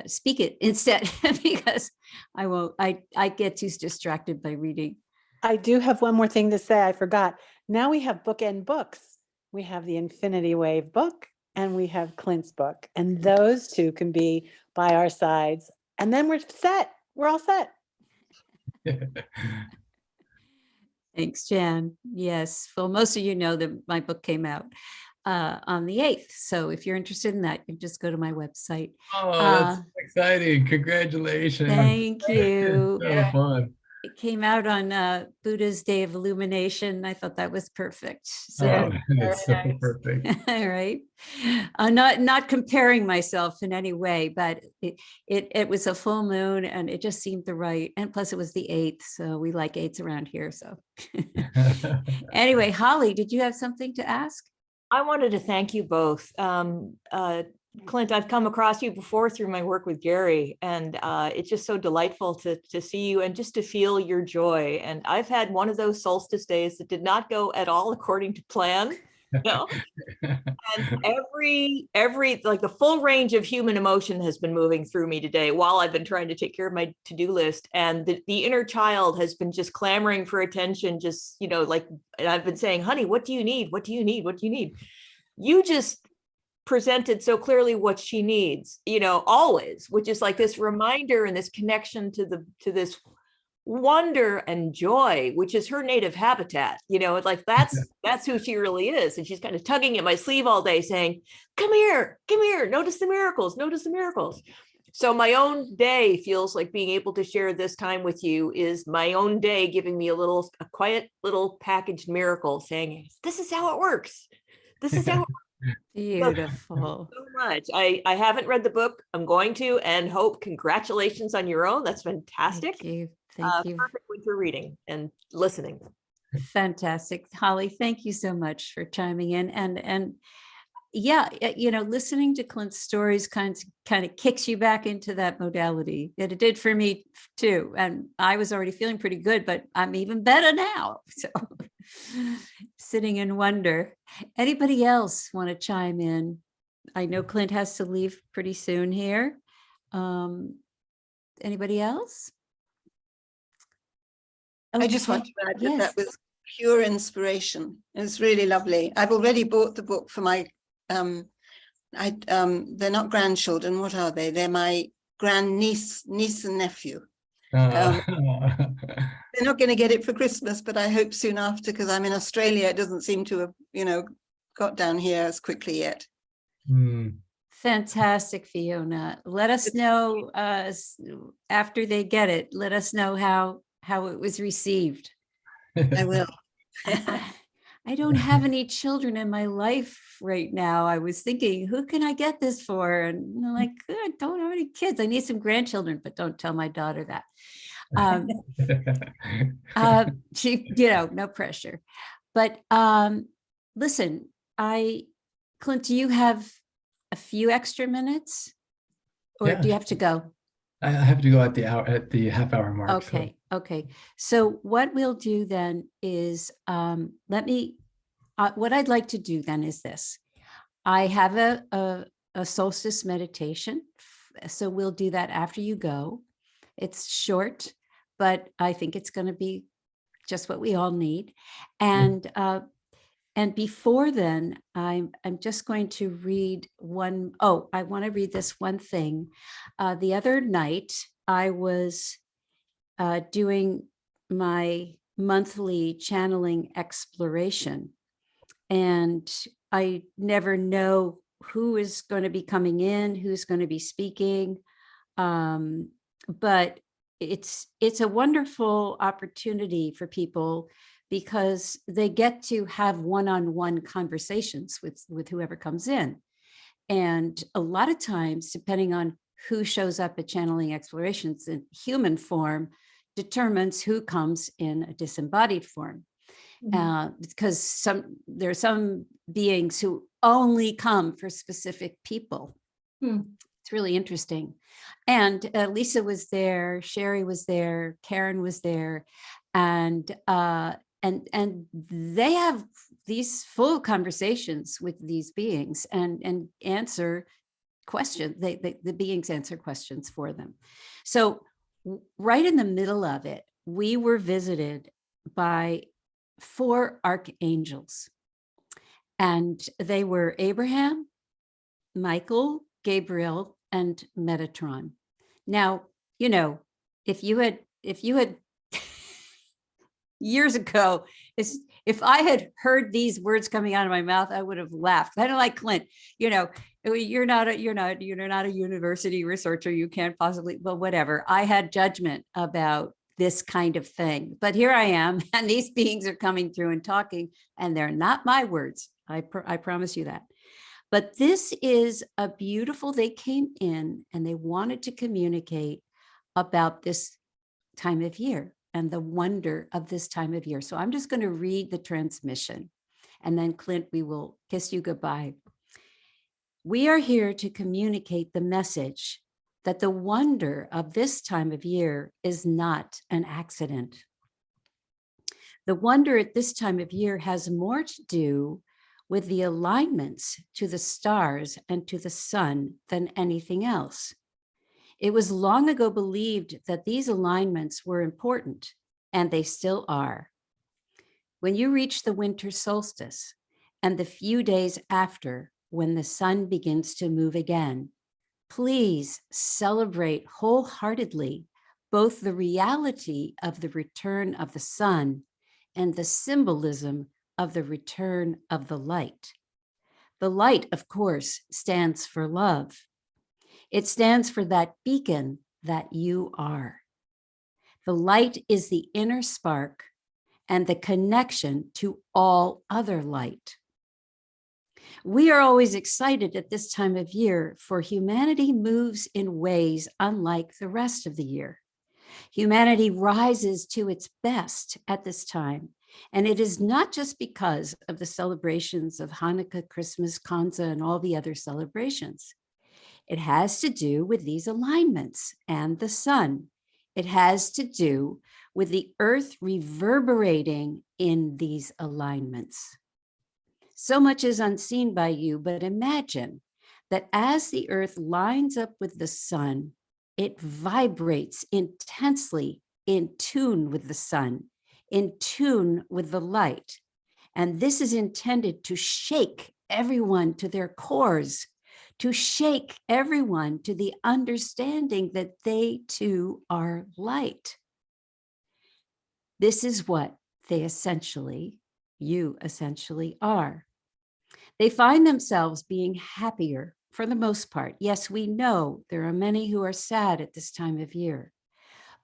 speak it instead, because I won't. I get too distracted by reading. I do have one more thing to say. I forgot. Now we have bookend books. We have the Infinity Wave book and we have Clint's book, and those two can be by our sides. And then we're set. We're all set. Thanks, Jan. Yes. Well, most of you know that my book came out on the 8th. So if you're interested in that, you just go to my website. Oh, that's exciting. Congratulations. Thank you. So fun. It came out on Buddha's Day of Illumination. I thought that was perfect. So, Oh, that's so perfect. all right. Not comparing myself in any way, but it was a full moon and it just seemed the right. And plus it was the 8th. So we like 8s around here. So anyway, Holly, did you have something to ask? I wanted to thank you both. Clint, I've come across you before through my work with Gary, and it's just so delightful to see you and just to feel your joy. And I've had one of those solstice days that did not go at all according to plan. No. And every like the full range of human emotion has been moving through me today while I've been trying to take care of my to-do list. And the inner child has been just clamoring for attention, just, like, and I've been saying, honey, what do you need? What do you need? What do you need? You just presented so clearly what she needs, always, which is like this reminder and this connection to this wonder and joy, which is her native habitat. Like that's who she really is. And she's kind of tugging at my sleeve all day saying, come here, notice the miracles, notice the miracles. So my own day feels like being able to share this time with you is my own day giving me a quiet little packaged miracle saying, this is how it works. This is how it works. Beautiful. So much. I haven't read the book. I'm going to, and Hope, congratulations on your own. That's fantastic. Thank you. Thank you. Perfect winter reading and listening. Fantastic. Holly, thank you so much for chiming in. And yeah, listening to Clint's stories kind of kicks you back into that modality. It did for me too. And I was already feeling pretty good, but I'm even better now. So sitting in wonder. Anybody else want to chime in? I know Clint has to leave pretty soon here. Anybody else? I just want to add that that was pure inspiration. It was really lovely. I've already bought the book for my, they're not grandchildren. What are they? They're my niece and nephew. They're not going to get it for Christmas, but I hope soon after, because I'm in Australia. It doesn't seem to have, got down here as quickly yet. Fantastic, Fiona. Let us know after they get it. Let us know how it was received. I will. I don't have any children in my life right now. I was thinking, who can I get this for? And I'm like, I don't have any kids. I need some grandchildren, but don't tell my daughter that. She, no pressure. But listen, Clint, do you have a few extra minutes, or do you have to go? I have to go at the half-hour mark. Okay. So. Okay. So what we'll do then is what I'd like to do then is this. I have a solstice meditation. So we'll do that after you go. It's short, but I think it's going to be just what we all need. And before then, I'm just going to read one. Oh, I want to read this one thing. The other night, I was doing my monthly channeling exploration, and I never know who is going to be coming in, who's going to be speaking, but it's a wonderful opportunity for people, because they get to have one-on-one conversations with whoever comes in. And a lot of times, depending on who shows up at channeling explorations in human form, determines who comes in a disembodied form. Because there are some beings who only come for specific people. It's really interesting. And Lisa was there, Sherry was there, Karen was there, and they have these full conversations with these beings and answer questions. The beings answer questions for them. So right in the middle of it, we were visited by 4 archangels, and they were Abraham, Michael, Gabriel, and Metatron. Now, you know, if you had years ago, if I had heard these words coming out of my mouth, I would have laughed. Kind of like Clint, you know, you're not a university researcher. You can't possibly, well, whatever. I had judgment about this kind of thing, but here I am, and these beings are coming through and talking, and they're not my words. I promise you that. But this is a beautiful, they came in and they wanted to communicate about this time of year and the wonder of this time of year. So I'm just going to read the transmission, and then Clint, we will kiss you goodbye. We are here to communicate the message that the wonder of this time of year is not an accident. The wonder at this time of year has more to do with the alignments to the stars and to the sun than anything else. It was long ago believed that these alignments were important, and they still are. When you reach the winter solstice and the few days after, when the sun begins to move again, please celebrate wholeheartedly both the reality of the return of the sun and the symbolism of the return of the light. The light, of course, stands for love. It stands for that beacon that you are. The light is the inner spark and the connection to all other light. We are always excited at this time of year, for humanity moves in ways unlike the rest of the year. Humanity rises to its best at this time, and it is not just because of the celebrations of Hanukkah, Christmas, Kwanzaa, and all the other celebrations. It has to do with these alignments and the sun. It has to do with the earth reverberating in these alignments. So much is unseen by you, but imagine that as the earth lines up with the sun, it vibrates intensely in tune with the sun, in tune with the light. And this is intended to shake everyone to their cores, to shake everyone to the understanding that they too are light. This is what you essentially are. They find themselves being happier for the most part. Yes, we know there are many who are sad at this time of year,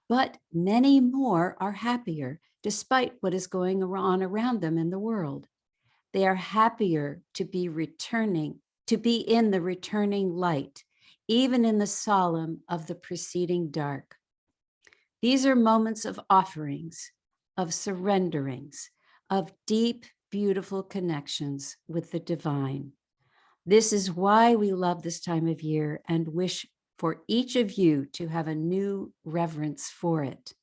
but many more are happier despite what is going on around them in the world. They are happier to be in the returning light, even in the solemn of the preceding dark. These are moments of offerings, of surrenderings, of deep, beautiful connections with the divine. This is why we love this time of year and wish for each of you to have a new reverence for it.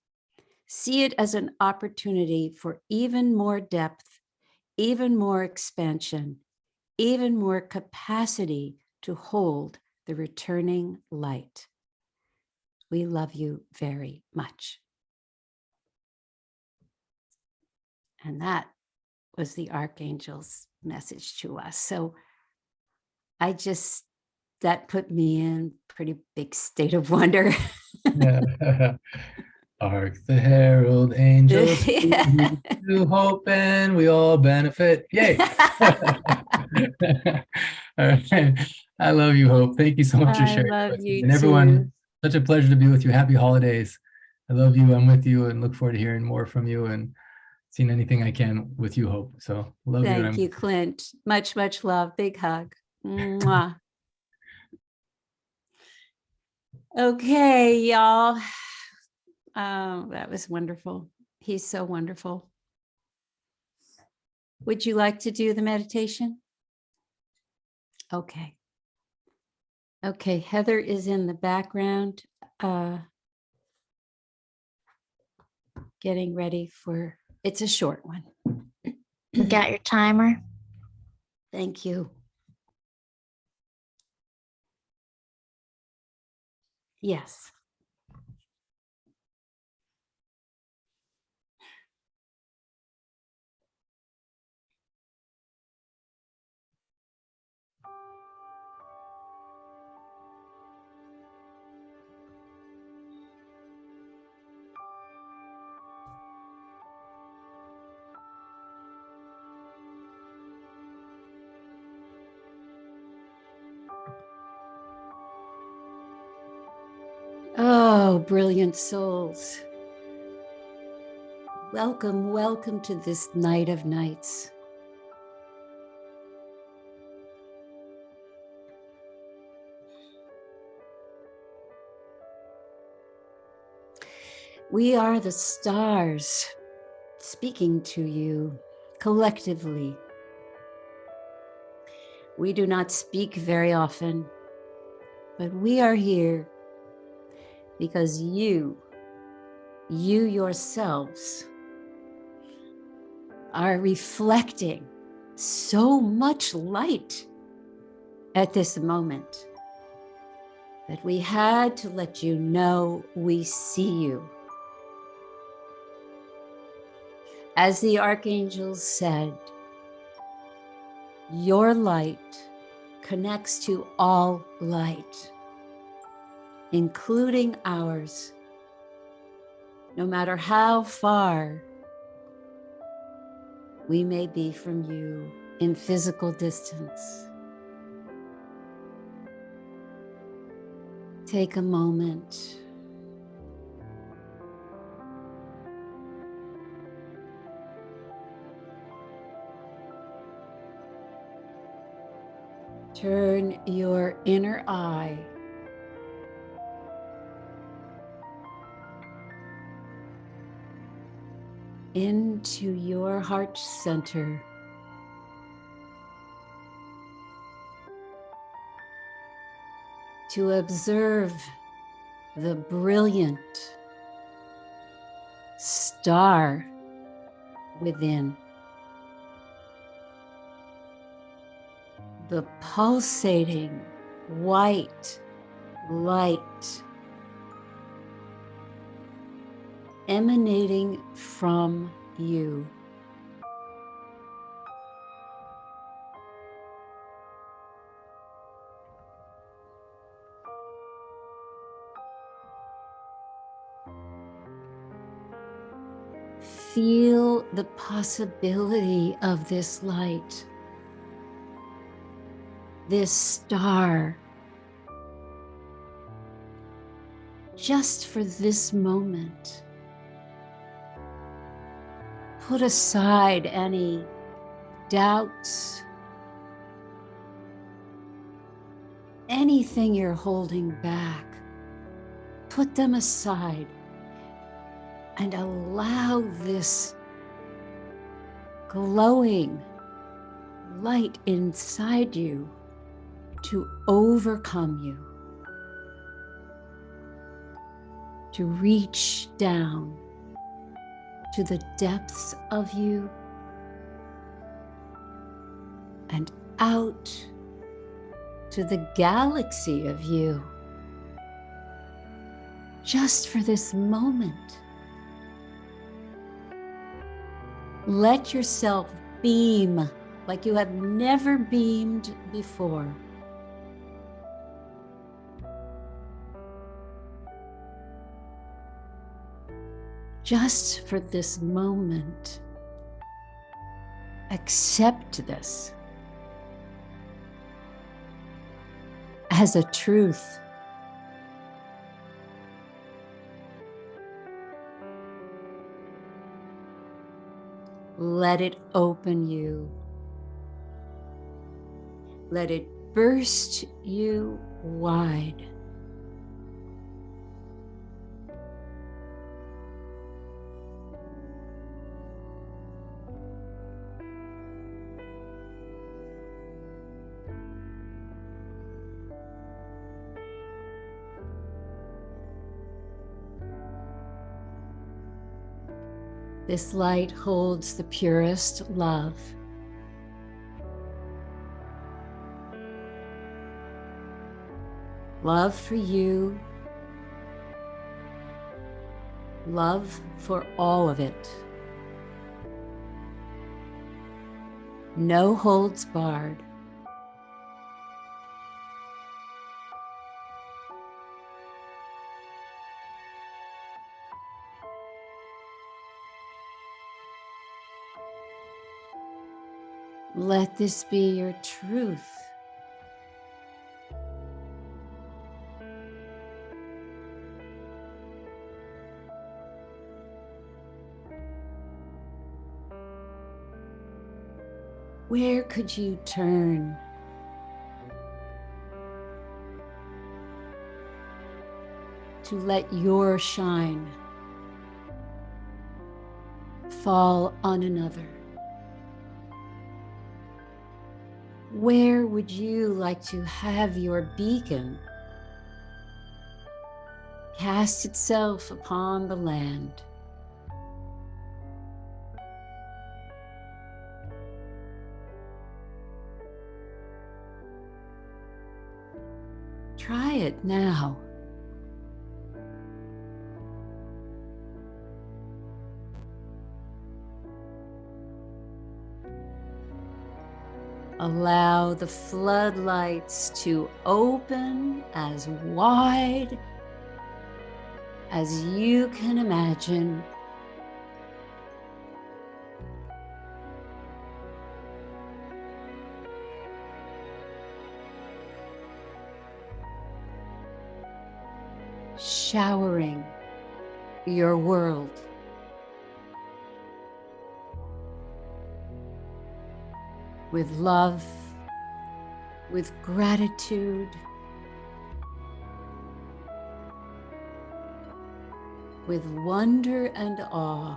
See it as an opportunity for even more depth, even more expansion, even more capacity to hold the returning light. We love you very much. And that was the Archangel's message to us. So that put me in pretty big state of wonder. Yeah. Hark the herald angels to hope, and we all benefit. Yay. All right. I love you, Hope. Thank you so much for I sharing. love with me. you And everyone, too. such a pleasure to be with you. Happy holidays. I love you. I'm with you and look forward to hearing more from you and seeing anything I can with you, Hope. So love you. Thank you, Clint. Much, much love. Big hug. Mwah. Okay, y'all. Oh, that was wonderful. He's so wonderful. Would you like to do the meditation? Okay. Okay, Heather is in the background, getting ready for, it's a short one. You got your timer? Thank you. Yes. Oh, brilliant souls. Welcome, welcome to this night of nights. We are the stars speaking to you collectively. We do not speak very often, but we are here because you yourselves are reflecting so much light at this moment that we had to let you know we see you. As the archangels said, your light connects to all light, including ours, no matter how far we may be from you in physical distance. Take a moment. Turn your inner eye into your heart center. To observe the brilliant star within, the pulsating white light emanating from you. Feel the possibility of this light, this star, just for this moment. Put aside any doubts, anything you're holding back. Put them aside and allow this glowing light inside you to overcome you, to reach down to the depths of you and out to the galaxy of you, just for this moment. Let yourself beam like you have never beamed before. Just for this moment, accept this as a truth. Let it open you. Let it burst you wide. This light holds the purest love. Love for you. Love for all of it. No holds barred. Let this be your truth. Where could you turn? To let your shine fall on another? Where would you like to have your beacon cast itself upon the land? Try it now. Allow the floodlights to open as wide as you can imagine. Showering your world with love, with gratitude, with wonder and awe.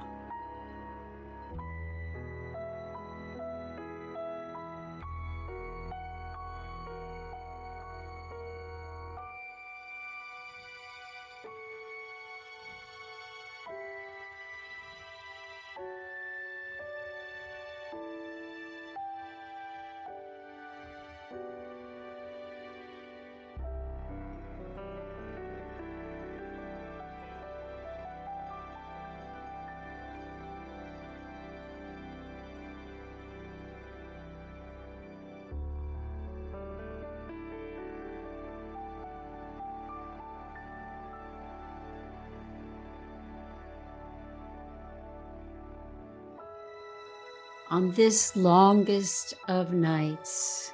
On this longest of nights,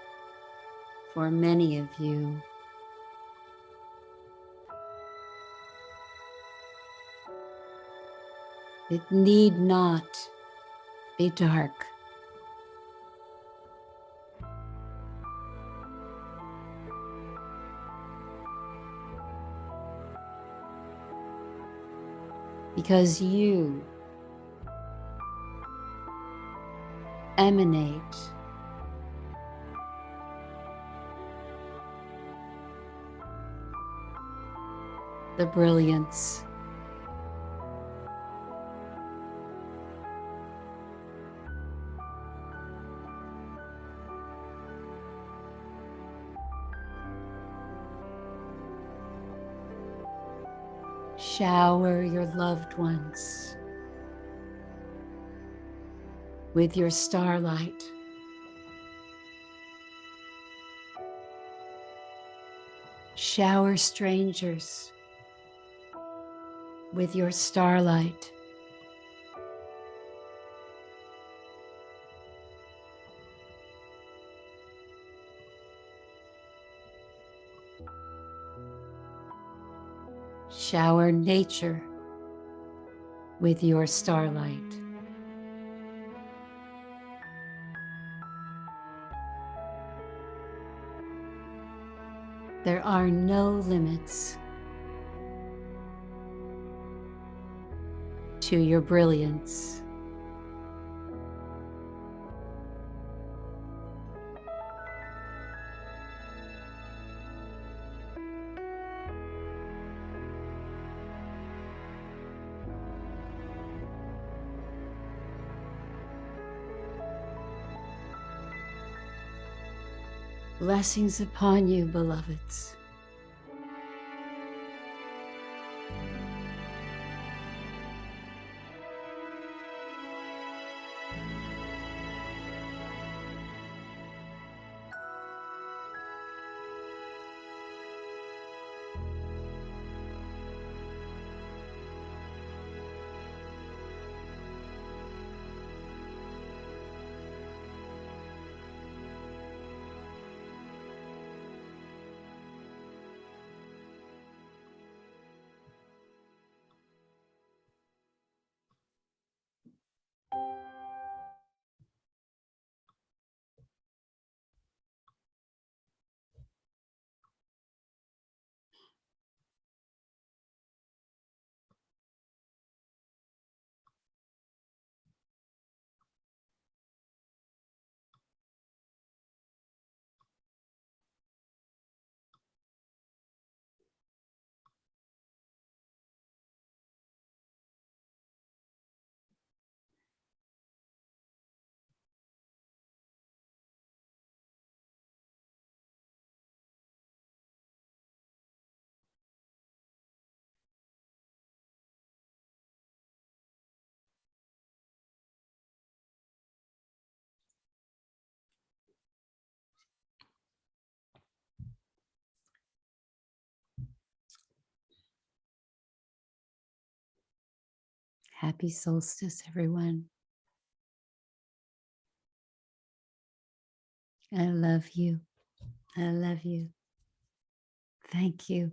for many of you, it need not be dark. Because you emanate the brilliance. Shower your loved ones with your starlight. Shower strangers with your starlight. Shower nature with your starlight. There are no limits to your brilliance. Blessings upon you, beloveds. Happy solstice, everyone. I love you. I love you. Thank you.